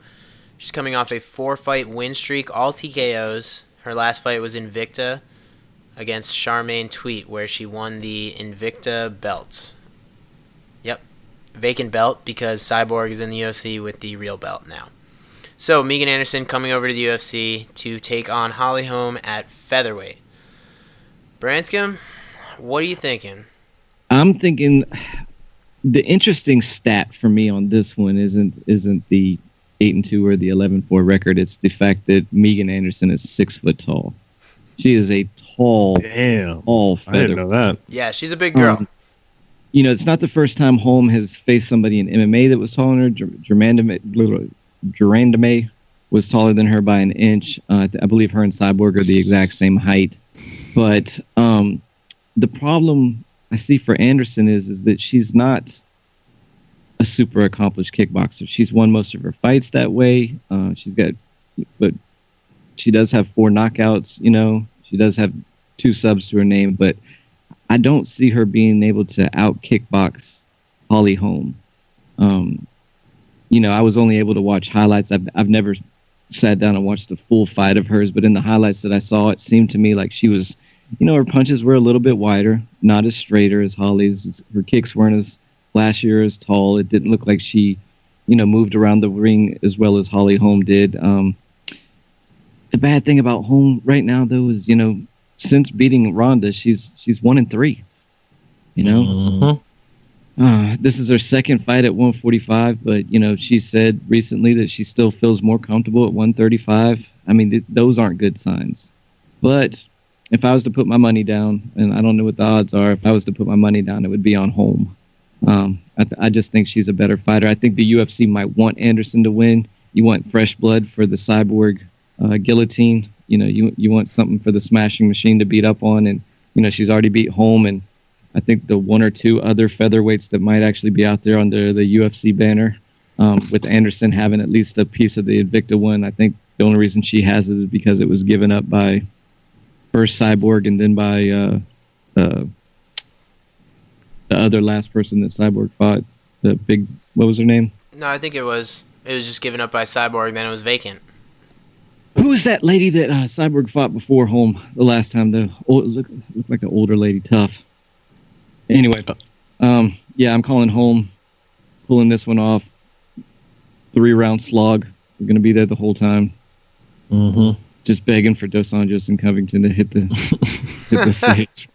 She's coming off a 4-fight win streak, all TKOs. Her last fight was Invicta against Charmaine Tweet, where she won the Invicta belt. Yep, vacant belt because Cyborg is in the UFC with the real belt now. So Megan Anderson coming over to the UFC to take on Holly Holm at featherweight. Branscombe, what are you thinking? I'm thinking the interesting stat for me on this one isn't the 8-2 or the 11-4 record. It's the fact that Megan Anderson is 6 foot tall. She is a tall feather. I didn't know that. Yeah, she's a big girl. It's not the first time Holm has faced somebody in MMA that was taller than her. Durandame was taller than her by an inch. I believe her and Cyborg are the exact same height. But the problem I see for Anderson is that she's not a super accomplished kickboxer. She's won most of her fights that way. But she does have 4 knockouts. She does have 2 subs to her name. But I don't see her being able to out kickbox Holly Holm. I was only able to watch highlights. I've never sat down and watched a full fight of hers, but in the highlights that I saw, it seemed to me like she was, her punches were a little bit wider, not as straighter as Holly's. Her kicks weren't as flashier, as tall. It didn't look like she, moved around the ring as well as Holly Holm did. The bad thing about Holm right now, though, is, since beating Ronda, she's 1-3. This is her second fight at 145, but she said recently that she still feels more comfortable at 135. I mean, those aren't good signs. But if I was to put my money down, and I don't know what the odds are, if I was to put my money down, it would be on Holm. I just think she's a better fighter. I think the UFC might want Anderson to win. You want fresh blood for the Cyborg guillotine. You want something for the smashing machine to beat up on, and she's already beat Holm, and I think the 1 or 2 other featherweights that might actually be out there under the UFC banner, with Anderson having at least a piece of the Invicta one. I think the only reason she has it is because it was given up by first Cyborg and then by the other last person that Cyborg fought. What was her name? No, I think it was just given up by Cyborg, then it was vacant. Who was that lady that Cyborg fought before Holm the last time? Looked like the older lady, tough. Anyway, I'm calling Holm, pulling this one off. 3-round slog. We're going to be there the whole time. Mm-hmm. Just begging for Dos Anjos and Covington to hit the stage.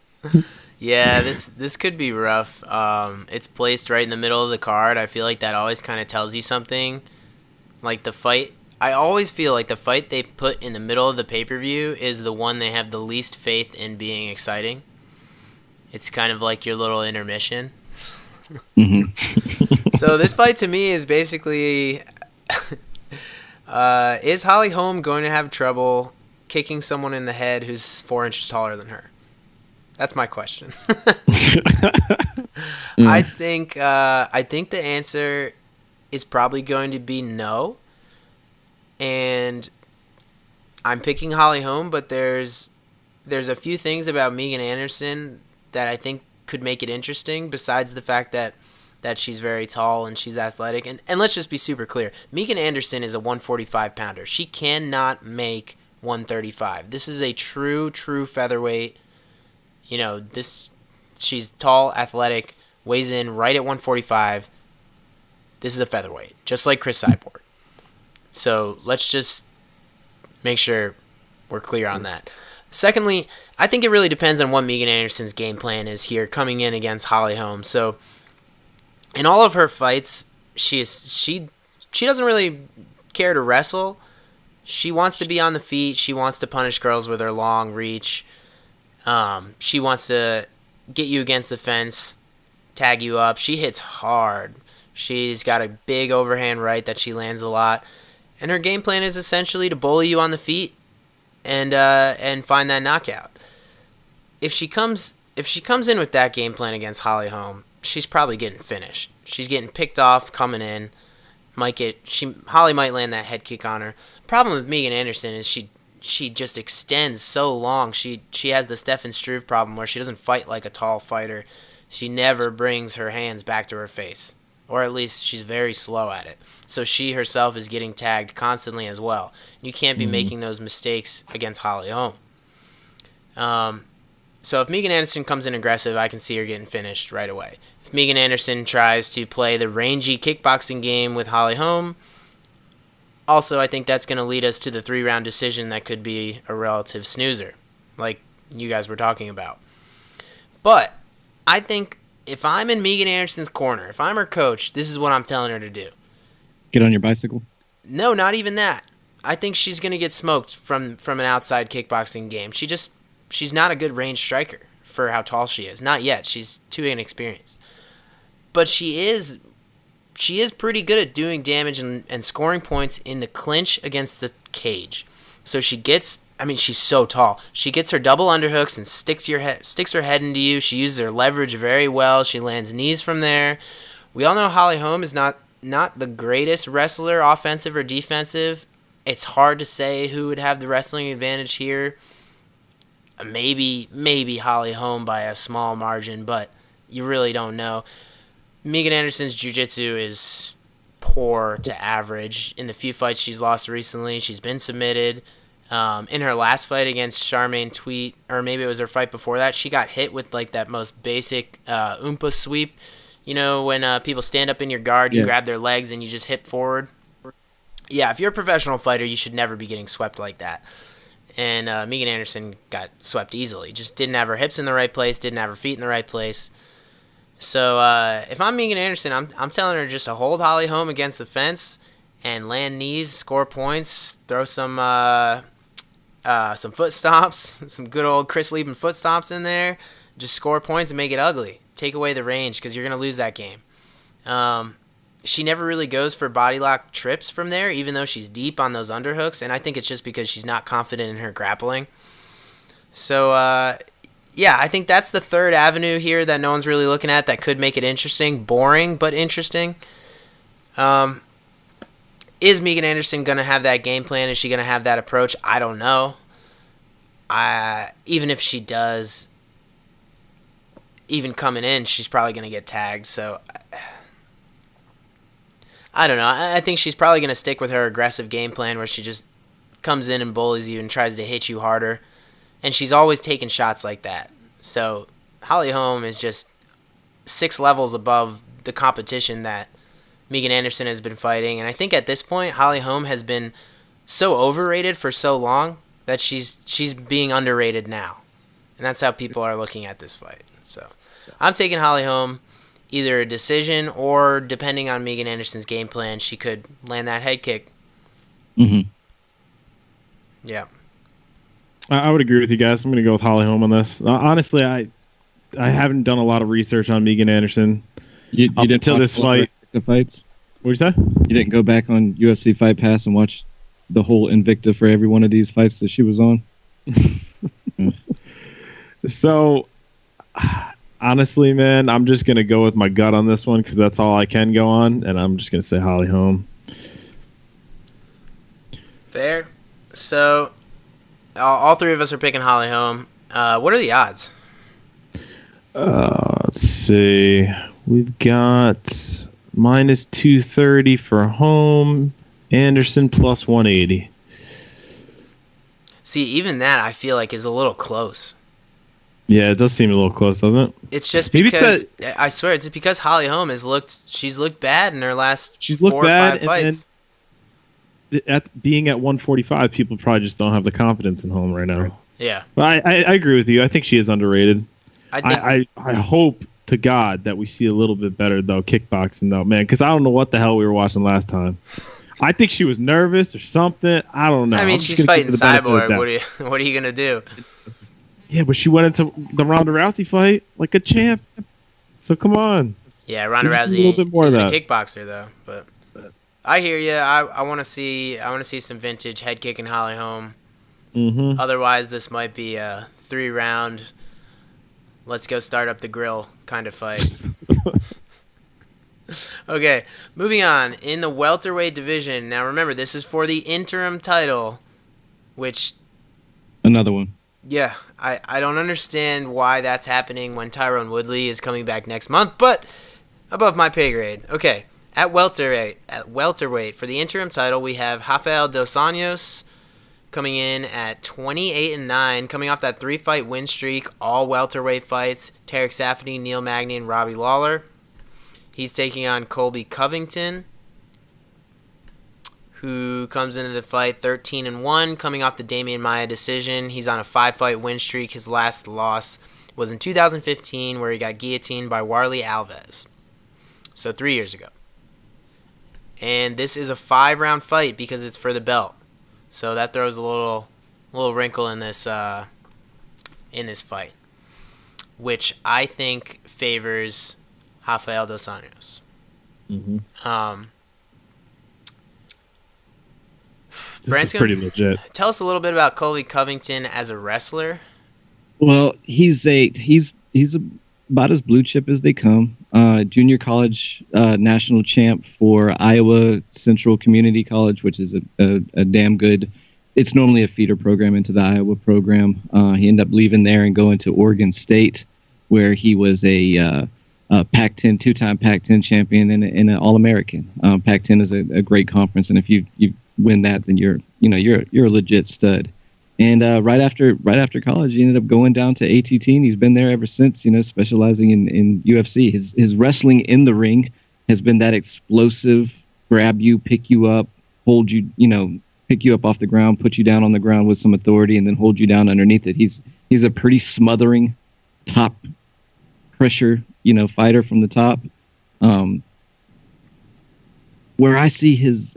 Yeah, this could be rough. It's placed right in the middle of the card. I feel like that always kind of tells you something. Like the fight, I always feel like the fight they put in the middle of the pay-per-view is the one they have the least faith in being exciting. It's kind of like your little intermission. Mm-hmm. So this fight to me is basically, is Holly Holm going to have trouble kicking someone in the head who's 4 inches taller than her? That's my question. I think the answer is probably going to be no. And I'm picking Holly Holm, but there's a few things about Megan Anderson that I think could make it interesting, besides the fact that she's very tall and she's athletic. And let's just be super clear. Megan Anderson is a 145-pounder. She cannot make 135. This is a true featherweight. She's tall, athletic, weighs in right at 145. This is a featherweight, just like Chris Cyborg. So let's just make sure we're clear on that. Secondly, I think it really depends on what Megan Anderson's game plan is here coming in against Holly Holm. So in all of her fights, she doesn't really care to wrestle. She wants to be on the feet. She wants to punish girls with her long reach. She wants to get you against the fence, tag you up. She hits hard. She's got a big overhand right that she lands a lot. And her game plan is essentially to bully you on the feet and find that knockout. If she comes in with that game plan against Holly Holm, she's probably getting finished. She's getting picked off coming in. Holly might land that head kick on her. Problem with Megan Anderson is she just extends so long. She has the Stefan Struve problem where she doesn't fight like a tall fighter. She never brings her hands back to her face, or at least she's very slow at it. So she herself is getting tagged constantly as well. You can't be making those mistakes against Holly Holm. So if Megan Anderson comes in aggressive, I can see her getting finished right away. If Megan Anderson tries to play the rangy kickboxing game with Holly Holm, also I think that's going to lead us to the 3-round decision that could be a relative snoozer, like you guys were talking about. But I think if I'm in Megan Anderson's corner, if I'm her coach, this is what I'm telling her to do. Get on your bicycle? No, not even that. I think she's going to get smoked from an outside kickboxing game. She's not a good range striker for how tall she is. Not yet. She's too inexperienced. But she is pretty good at doing damage and scoring points in the clinch against the cage. So she's so tall. She gets her double underhooks and sticks her head into you. She uses her leverage very well. She lands knees from there. We all know Holly Holm is not the greatest wrestler, offensive or defensive. It's hard to say who would have the wrestling advantage here. Maybe Holly Holm by a small margin, but you really don't know. Megan Anderson's jiu-jitsu is poor to average. In the few fights she's lost recently, she's been submitted. In her last fight against Charmaine Tweet, or maybe it was her fight before that, she got hit with like that most basic oompa sweep. You know, when people stand up in your guard, you grab their legs and you just hip forward. Yeah, if you're a professional fighter, you should never be getting swept like that. And Megan Anderson got swept easily. Just didn't have her hips in the right place, didn't have her feet in the right place. So if I'm Megan Anderson, I'm telling her just to hold Holly Holm against the fence and land knees, score points, throw some foot stomps, some good old Chris Lieben foot stomps in there. Just score points and make it ugly. Take away the range because you're going to lose that game. She never really goes for body lock trips from there, even though she's deep on those underhooks, and I think it's just because she's not confident in her grappling. So, yeah, I think that's the third avenue here that no one's really looking at that could make it interesting. Boring, but interesting. Is Megan Anderson going to have that game plan? Is she going to have that approach? I don't know. Even if she does, even coming in, she's probably going to get tagged, so I don't know. I think she's probably going to stick with her aggressive game plan where she just comes in and bullies you and tries to hit you harder. And she's always taking shots like that. So Holly Holm is just 6 levels above the competition that Megan Anderson has been fighting. And I think at this point, Holly Holm has been so overrated for so long that she's being underrated now. And that's how people are looking at this fight. So I'm taking Holly Holm. Either a decision or, depending on Megan Anderson's game plan, she could land that head kick. Mm-hmm. Yeah. I would agree with you guys. I'm going to go with Holly Holm on this. Honestly, I haven't done a lot of research on Megan Anderson You up didn't until this fight. The fights? What did you say? You didn't go back on UFC Fight Pass and watch the whole Invicta for every one of these fights that she was on? So, honestly, man, I'm just going to go with my gut on this one because that's all I can go on, and I'm just going to say Holly Holm. Fair. So, all three of us are picking Holly Holm. What are the odds? Let's see. We've got minus 230 for Holm, Anderson plus 180. See, even that I feel like is a little close. Yeah, it does seem a little close, doesn't it? It's just because I swear it's because Holly Holm she's looked bad in her last 4 or 5 fights. Being at 145, people probably just don't have the confidence in Holm right now. Yeah, but I agree with you. I think she is underrated. I hope to God that we see a little bit better though kickboxing though, man, because I don't know what the hell we were watching last time. I think she was nervous or something. I don't know. I mean, she's fighting Cyborg. What are you gonna do? Yeah, but she went into the Ronda Rousey fight like a champ. So come on. Yeah, Ronda We just need Rousey a little bit more isn't of a that. kickboxer though. But I hear you. I want to see some vintage head kicking Holly Holm. Mm-hmm. Otherwise, this might be a 3-round. Let's go start up the grill kind of fight. Okay, moving on. In the welterweight division, now remember, this is for the interim title, which, Another one. yeah, I don't understand why that's happening when Tyron Woodley is coming back next month, but above my pay grade. Okay, at welterweight for the interim title, we have Rafael Dos Anjos coming in at 28-9, coming off that 3-fight win streak, all welterweight fights. Tarek Safady, Neil Magny, and Robbie Lawler. He's taking on Colby Convington, who comes into the fight 13-1, coming off the Damian Maia decision. He's on a 5-fight win streak. His last loss was in 2015, where he got guillotined by Warley Alves. So 3 years ago. And this is a 5-round fight because it's for the belt. So that throws a little wrinkle in this fight, which I think favors Rafael Dos Anjos. Mm-hmm. Branscombe, pretty legit. Tell us a little bit about Colby Convington as a wrestler. Well, he's about as blue chip as they come. Junior college national champ for Iowa Central Community College, which is a damn good. It's normally a feeder program into the Iowa program. He ended up leaving there and going to Oregon State, where he was a Pac-10 2-time Pac-10 champion and an All-American. Pac-10 is a great conference, and if you win that, then you're a legit stud. And right after college, he ended up going down to ATT, and he's been there ever since. Specializing in UFC. His wrestling in the ring has been that explosive, grab you, pick you up, hold you, pick you up off the ground, put you down on the ground with some authority, and then hold you down underneath it. He's a pretty smothering, top pressure, fighter from the top. Where I see his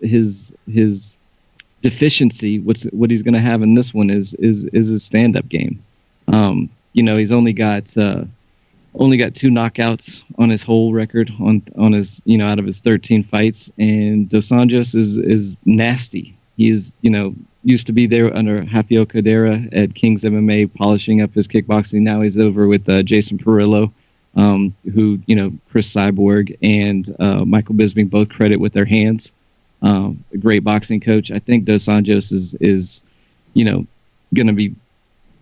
deficiency, what he's going to have in this one is his stand-up game. He's only got 2 knockouts on his whole record on his out of his 13 fights, and Dos Anjos is nasty. He is used to be there under Rafael Codera at King's MMA, polishing up his kickboxing. Now he's over with Jason Perillo, who Chris Cyborg and Michael Bisping both credit with their hands. A great boxing coach. I think Dos Anjos is going to be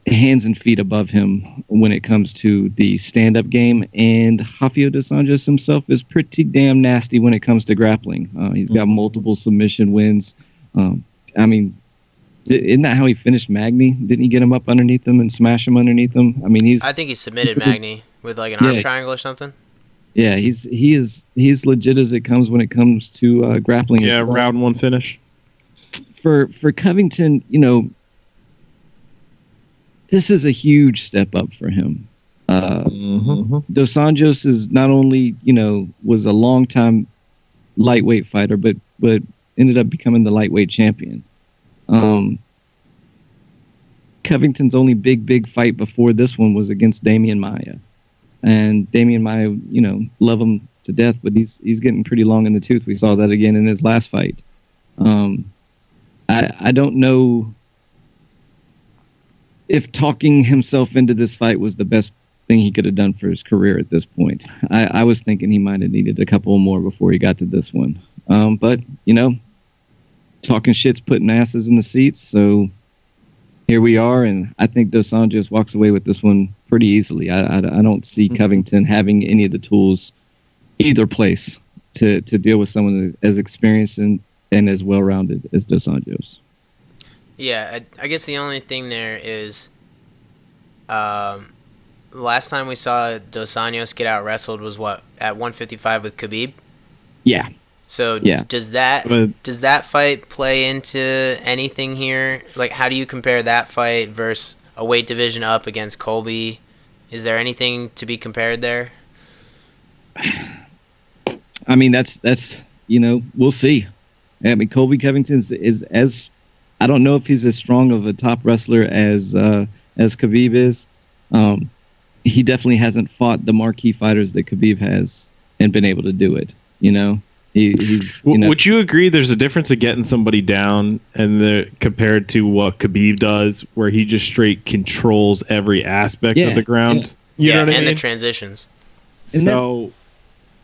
hands and feet above him when it comes to the stand-up game. And Rafael Dos Anjos himself is pretty damn nasty when it comes to grappling. He's got multiple submission wins. Isn't that how he finished Magny? Didn't he get him up underneath him and smash him underneath him? I think he submitted Magny with like an arm triangle or something. Yeah, he's legit as it comes when it comes to grappling. Yeah, round 1 finish. For Covington, this is a huge step up for him. Dos Anjos is not only was a long-time lightweight fighter, but ended up becoming the lightweight champion. Covington's only big fight before this one was against Damian Maia. And Damian Maia, love him to death, but he's getting pretty long in the tooth. We saw that again in his last fight. I don't know if talking himself into this fight was the best thing he could have done for his career at this point. I was thinking he might have needed a couple more before he got to this one. But talking shit's putting asses in the seats, so here we are, and I think Dos Anjos walks away with this one pretty easily. I don't see Covington having any of the tools either place to deal with someone as experienced and as well-rounded as Dos Anjos. Yeah, I guess the only thing there is last time we saw Dos Anjos get out-wrestled was at 155 with Khabib? Yeah. So does that fight play into anything here? Like, how do you compare that fight versus a weight division up against Colby? Is there anything to be compared there? That's we'll see. Colby Covington is as, I don't know if he's as strong of a top wrestler as Khabib is. He definitely hasn't fought the marquee fighters that Khabib has. and been able to do it. Would you agree there's a difference of getting somebody down compared to what Khabib does, where he just straight controls every aspect of the ground? Yeah, You know what I and mean? the transitions. So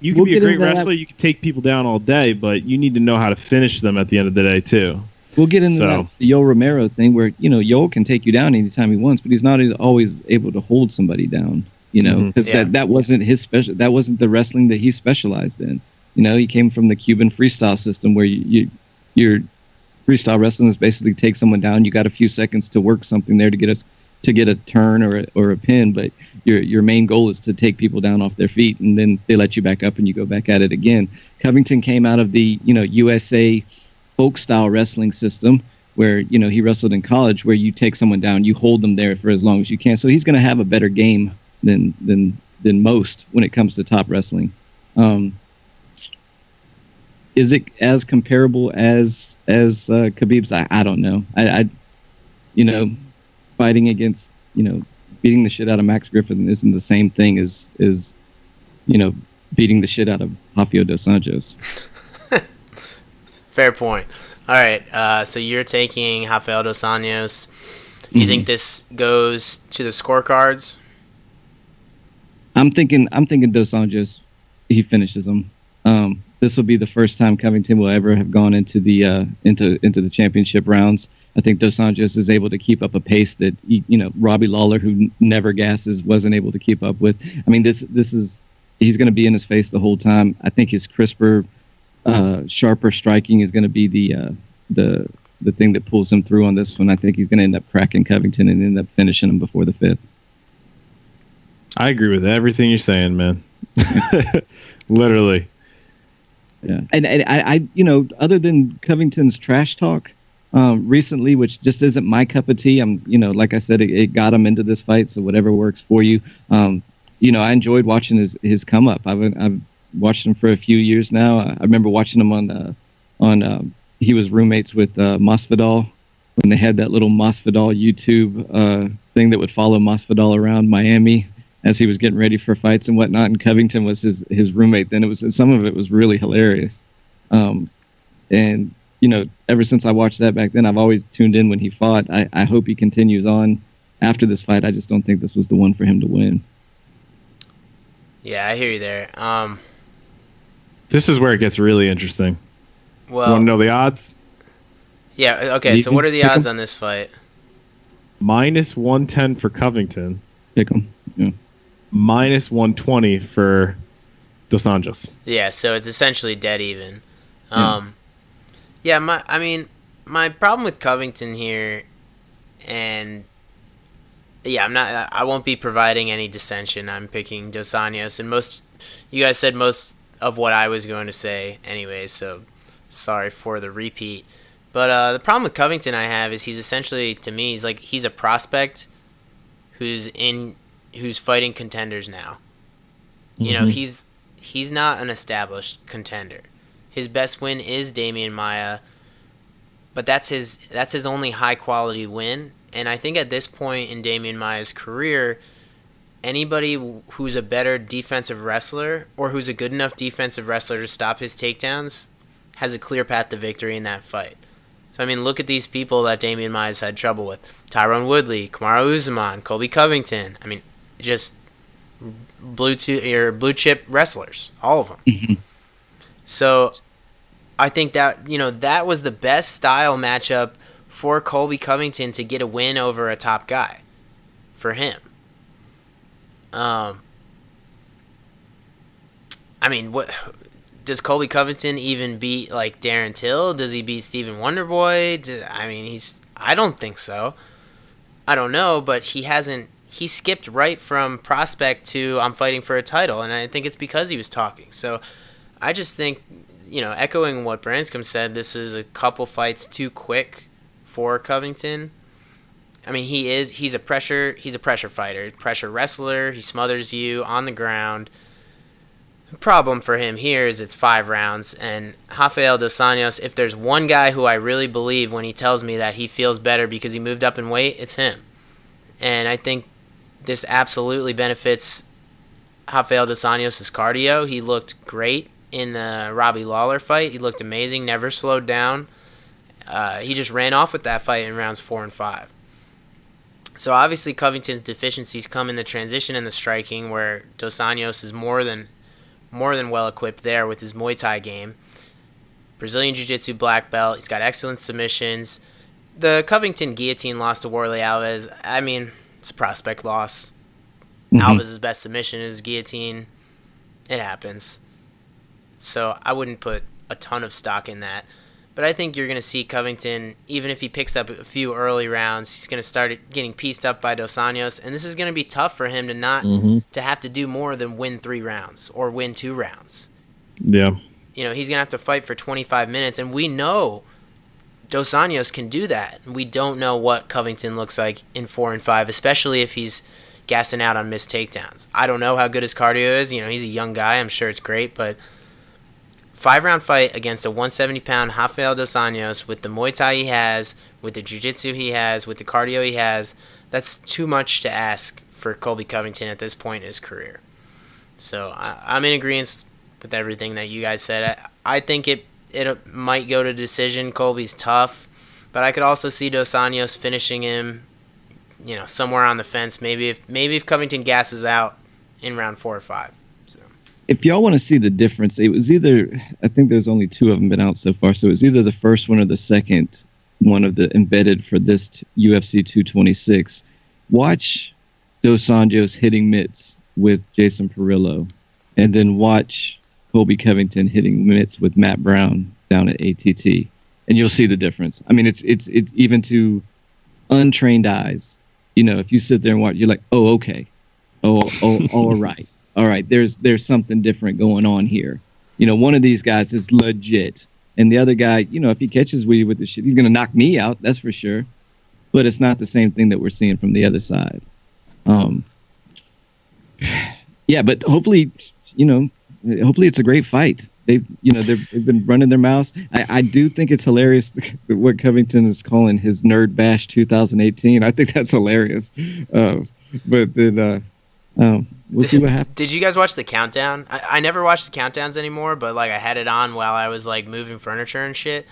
you can be a great wrestler, you can take people down all day, but you need to know how to finish them at the end of the day too. We'll get into the Yoel Romero thing where, Yoel can take you down anytime he wants, but he's not always able to hold somebody down, because that wasn't that wasn't the wrestling that he specialized in. He came from the Cuban freestyle system where your freestyle wrestling is basically take someone down. You got a few seconds to work something there to get a turn or a pin, but your main goal is to take people down off their feet, and then they let you back up and you go back at it again. Covington came out of the USA folk style wrestling system where he wrestled in college, where you take someone down, you hold them there for as long as you can. So he's going to have a better game than most when it comes to top wrestling. Is it as comparable as Khabib's? I don't know. I fighting against beating the shit out of Max Griffin isn't the same thing as beating the shit out of Rafael Dos Anjos. Fair point. All right, so you're taking Rafael Dos Anjos. You think this goes to the scorecards? I'm thinking Dos Anjos, he finishes him. This will be the first time Covington will ever have gone into the into the championship rounds. I think Dos Anjos is able to keep up a pace that Robbie Lawler, who never gasses, wasn't able to keep up with. I mean, this is he's going to be in his face the whole time. I think his crisper, sharper striking is going to be the thing that pulls him through on this one. I think he's going to end up cracking Covington and end up finishing him before the fifth. I agree with everything you're saying, man. Literally. Yeah, and I other than Covington's trash talk recently, which just isn't my cup of tea. I'm like I said, it got him into this fight, so whatever works for you. I enjoyed watching his come up. I've watched him for a few years now. I remember watching him on he was roommates with Masvidal when they had that little Masvidal YouTube thing that would follow Masvidal around Miami as he was getting ready for fights and whatnot, and Covington was his roommate. Then some of it was really hilarious. And ever since I watched that back then, I've always tuned in when he fought. I hope he continues on after this fight. I just don't think this was the one for him to win. Yeah, I hear you there. This is where it gets really interesting. Well, you want to know the odds? Yeah, okay, so what are the odds on this fight? Minus 110 for Covington. Pick him. Yeah. Minus 120 for Dos Anjos. Yeah, so it's essentially dead even. My problem with Covington here, and I won't be providing any dissension. I'm picking Dos Anjos, and you guys said most of what I was going to say anyway, so sorry for the repeat. But the problem with Covington I have is he's essentially, to me, he's a prospect who's fighting contenders now. He's not an established contender. His best win is Damian Maia, but that's his only high quality win. And I think at this point in Damian Maia's career, anybody who's a better defensive wrestler or who's a good enough defensive wrestler to stop his takedowns has a clear path to victory in that fight. So, look at these people that Damian Maia's had trouble with. Tyron Woodley, Kamaru Usman, Colby Covington. Just blue chip wrestlers, all of them. So I think that, that was the best style matchup for Colby Covington to get a win over a top guy for him. What does Colby Covington even beat Darren Till? Does he beat Stephen Wonderboy? I don't think so. I don't know, but he skipped right from prospect to I'm fighting for a title, and I think it's because he was talking. So I just think, echoing what Branscombe said, this is a couple fights too quick for Covington. He's a pressure fighter, pressure wrestler. He smothers you on the ground. The problem for him here is it's 5 rounds, and Rafael Dos Anjos, if there's one guy who I really believe when he tells me that he feels better because he moved up in weight, it's him. And I think this absolutely benefits Rafael Dos Anjos' cardio. He looked great in the Robbie Lawler fight. He looked amazing, never slowed down. He just ran off with that fight in rounds 4 and 5. So obviously Covington's deficiencies come in the transition and the striking, where Dos Anjos is more than well equipped there with his Muay Thai game. Brazilian Jiu-Jitsu black belt. He's got excellent submissions. The Covington guillotine loss to Warley Alves, I mean, it's a prospect loss. Alves' best submission is guillotine. It happens. So I wouldn't put a ton of stock in that. But I think you're going to see Covington, even if he picks up a few early rounds, he's going to start getting pieced up by Dos Anjos. And this is going to be tough for him to not to have to do more than win 3 rounds or win 2 rounds. Yeah. You know, he's going to have to fight for 25 minutes. And we know Dos Anjos can do that. We don't know what Covington looks like in 4 and 5, especially if he's gassing out on missed takedowns. I don't know how good his cardio is. You know, he's a young guy. I'm sure it's great. But 5-round fight against a 170-pound Rafael Dos Anjos with the Muay Thai he has, with the Jiu-Jitsu he has, with the cardio he has, that's too much to ask for Colby Convington at this point in his career. So I'm in agreement with everything that you guys said. I think it might go to decision. Colby's tough, but I could also see Dos Anjos finishing him, you know, somewhere on the fence. Maybe if Covington gasses out in round 4 or 5. So. If y'all want to see the difference, it was either, I think there's only 2 of them been out so far, so it was either the first one or the second one of the embedded for this UFC 226. Watch Dos Anjos hitting mitts with Jason Perillo, and then watch Colby Covington hitting mitts with Matt Brown down at ATT, and you'll see the difference. I mean, it's even to untrained eyes. You know, if you sit there and watch, you're like, oh, okay, all right. There's something different going on here. You know, one of these guys is legit, and the other guy, you know, if he catches me with the shit, he's gonna knock me out. That's for sure. But it's not the same thing that we're seeing from the other side. Yeah, but hopefully it's a great fight. They've been running their mouths. I do think it's hilarious what Covington is calling his Nerd Bash 2018. I think that's hilarious. But then we'll see what happens. Did you guys watch the countdown? I never watch the countdowns anymore, but like I had it on while I was like moving furniture and shit.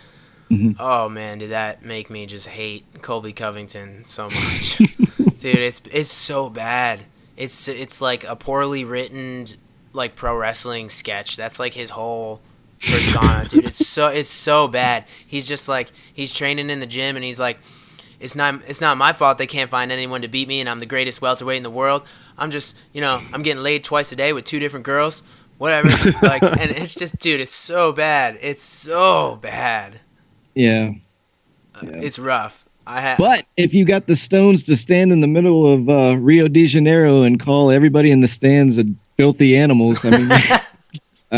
Mm-hmm. Oh man, did that make me just hate Colby Covington so much, dude? It's so bad. It's like a poorly written like pro wrestling sketch. That's like his whole persona, dude. It's so bad. He's just like, he's training in the gym and he's like, it's not my fault they can't find anyone to beat me and I'm the greatest welterweight in the world. I'm just, you know, I'm getting laid twice a day with 2 different girls, whatever. Like, and it's just, dude, it's so bad. It's so bad. Yeah. It's rough. But if you got the stones to stand in the middle of Rio de Janeiro and call everybody in the stands filthy animals, I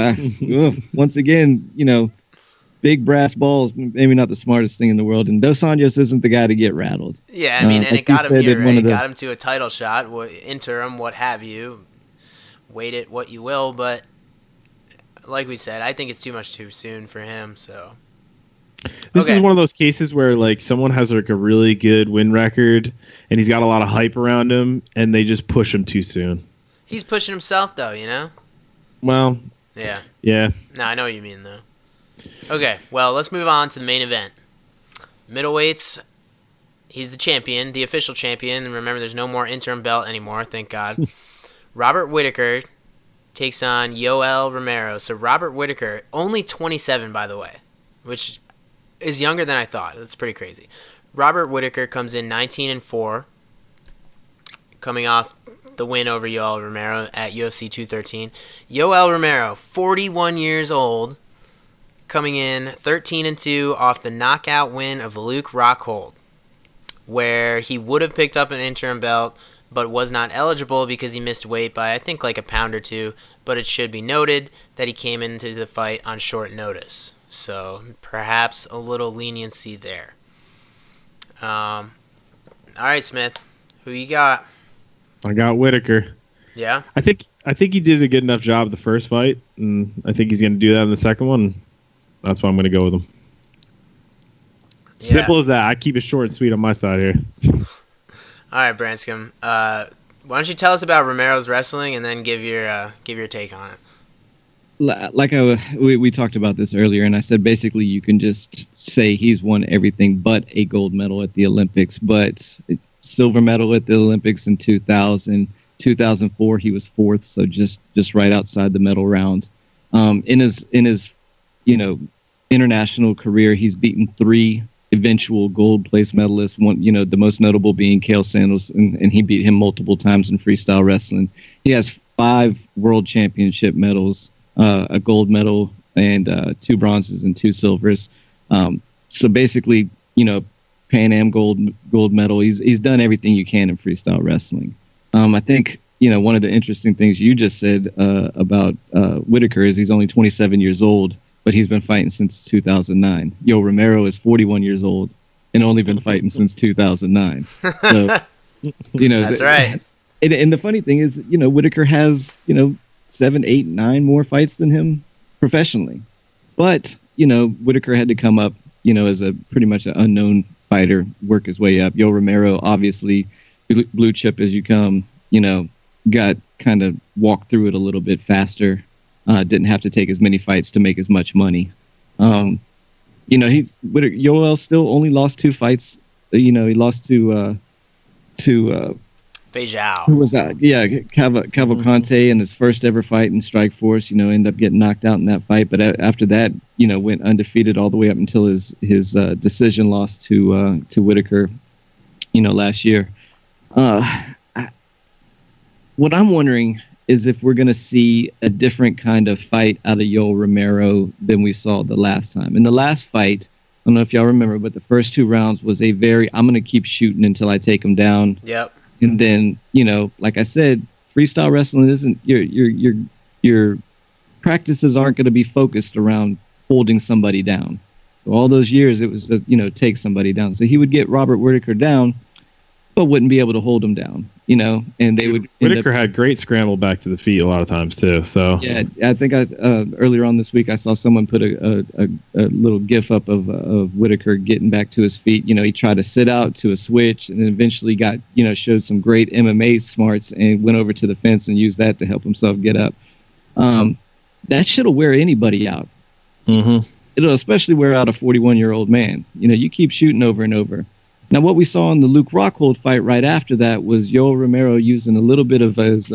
mean, once again, you know, big brass balls, maybe not the smartest thing in the world. And Dos Anjos isn't the guy to get rattled. Yeah, I mean, and it got him here, right? It got him to a title shot, interim, what have you. Wait it what you will, but like we said, I think it's too much too soon for him, so... This is one of those cases where like someone has like a really good win record and he's got a lot of hype around him and they just push him too soon. He's pushing himself though, you know? Well, yeah. No, I know what you mean though. Okay, well, let's move on to the main event. Middleweights, he's the champion, the official champion. And remember, there's no more interim belt anymore, thank God. Robert Whittaker takes on Yoel Romero. So Robert Whittaker, only 27 by the way, which is younger than I thought. That's pretty crazy. Robert Whittaker comes in 19-4, coming off the win over Yoel Romero at UFC 213. Yoel Romero, 41 years old, coming in 13-2 off the knockout win of Luke Rockhold, where he would have picked up an interim belt, but was not eligible because he missed weight by, I think, like a pound or 2. But it should be noted that he came into the fight on short notice. So perhaps a little leniency there. All right, Smith, who you got? I got Whittaker. Yeah? I think he did a good enough job the first fight, and I think he's going to do that in the second one. That's why I'm going to go with him. Yeah. Simple as that. I keep it short and sweet on my side here. All right, Branscombe. Why don't you tell us about Romero's wrestling and then give your take on it? Like we talked about this earlier, and I said basically you can just say he's won everything but a gold medal at the Olympics, but silver medal at the Olympics in 2000, 2004 he was fourth, so just right outside the medal round. In his international career, he's beaten 3 eventual gold place medalists. One, the most notable being Cael Santos, and he beat him multiple times in freestyle wrestling. He has 5 world championship medals, a gold medal, and 2 bronzes and 2 silvers. So basically, Pan Am gold medal. He's done everything you can in freestyle wrestling. I think one of the interesting things you just said about Whittaker is he's only 27 years old, but he's been fighting since 2009. Yoel Romero is 41 years old and only been fighting since 2009. So, that's right. And the funny thing is, Whittaker has 7, 8, 9 more fights than him professionally, but Whittaker had to come up, as a pretty much an unknown fighter, work his way up. Yoel Romero, obviously, blue chip as you come, got kind of walked through it a little bit faster. Didn't have to take as many fights to make as much money. Yoel still only lost 2 fights. He lost to Feijão. Who was that? Yeah, Cavalcante in his first ever fight in Strikeforce. Ended up getting knocked out in that fight. But after that, went undefeated all the way up until his decision loss to Whittaker, last year. What I'm wondering is if we're going to see a different kind of fight out of Yoel Romero than we saw the last time. In the last fight, I don't know if y'all remember, but the first 2 rounds was I'm going to keep shooting until I take him down. Yep. And then, like I said, freestyle wrestling isn't your practices aren't going to be focused around holding somebody down. So all those years it was take somebody down. So he would get Robert Whittaker down, but wouldn't be able to hold him down. And they would. Whittaker had great scramble back to the feet a lot of times too. So yeah, I think earlier on this week I saw someone put a little GIF up of Whittaker getting back to his feet. He tried to sit out to a switch, and then eventually got showed some great MMA smarts and went over to the fence and used that to help himself get up. That shit'll wear anybody out. Mm-hmm. It'll especially wear out a 41-year-old man. You keep shooting over and over. Now, what we saw in the Luke Rockhold fight right after that was Yoel Romero using a little bit of his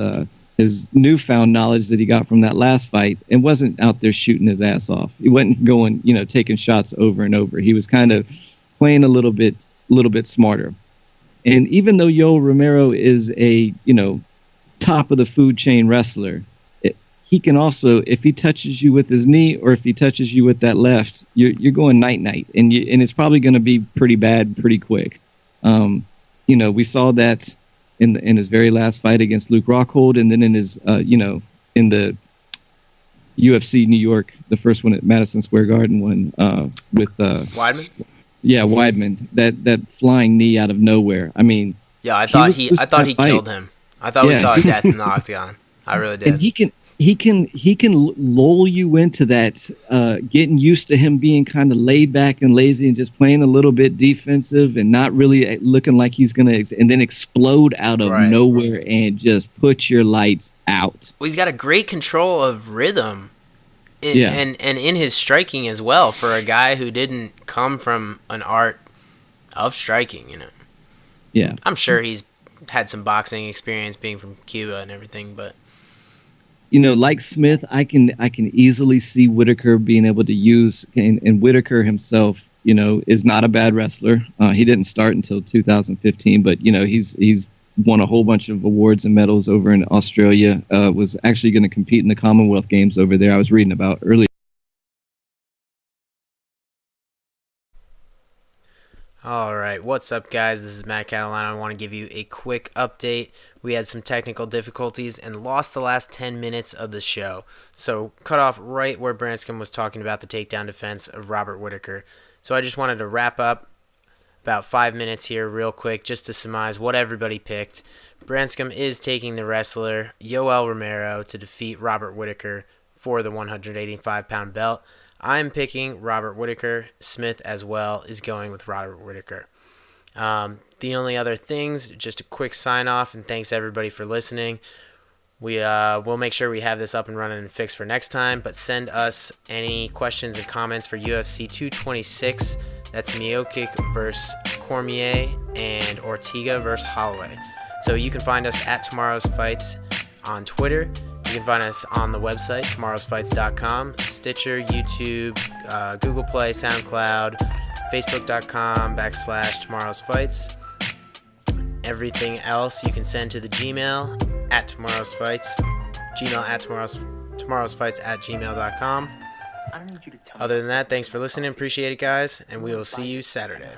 newfound knowledge that he got from that last fight and wasn't out there shooting his ass off. He wasn't going, taking shots over and over. He was kind of playing a little bit smarter. And even though Yoel Romero is a, top of the food chain wrestler, he can also, if he touches you with his knee or if he touches you with that left, you're going night-night, and it's probably going to be pretty bad pretty quick. We saw that in his very last fight against Luke Rockhold, and then in his, in the UFC New York, the first one at Madison Square Garden one with Weidman. Yeah, Weidman. That flying knee out of nowhere. I mean, yeah, I thought he killed him. I thought we saw a death in the octagon. I really did. And he can lull you into that, getting used to him being kind of laid back and lazy and just playing a little bit defensive and not really looking like he's going to, and then explode out of nowhere and just put your lights out. Well, he's got a great control of rhythm and in his striking as well for a guy who didn't come from an art of striking, Yeah. I'm sure he's had some boxing experience being from Cuba and everything, but like Smith, I can easily see Whittaker being able to use, and Whittaker himself, is not a bad wrestler. He didn't start until 2015, but he's won a whole bunch of awards and medals over in Australia. Was actually going to compete in the Commonwealth Games over there. I was reading about earlier. All right, what's up, guys? This is Matt Catalano. I want to give you a quick update. We had some technical difficulties and lost the last 10 minutes of the show. So cut off right where Branscombe was talking about the takedown defense of Robert Whittaker. So I just wanted to wrap up about 5 minutes here real quick just to surmise what everybody picked. Branscombe is taking the wrestler Yoel Romero to defeat Robert Whittaker for the 185-pound belt. I'm picking Robert Whittaker. Smith as well is going with Robert Whittaker. The only other things, just a quick sign off, and thanks everybody for listening. We'll make sure we have this up and running and fixed for next time, but send us any questions and comments for UFC 226. That's Miocic versus Cormier and Ortega versus Holloway. So you can find us at Tomorrow's Fights on Twitter. You can find us on the website, tomorrowsfights.com, Stitcher, YouTube, Google Play, SoundCloud, Facebook.com/Tomorrow's Fights. Everything else you can send to the Gmail at Tomorrow's Fights, Gmail at tomorrowsfights@gmail.com. Other than that, thanks for listening. Appreciate it, guys, and we will see you Saturday.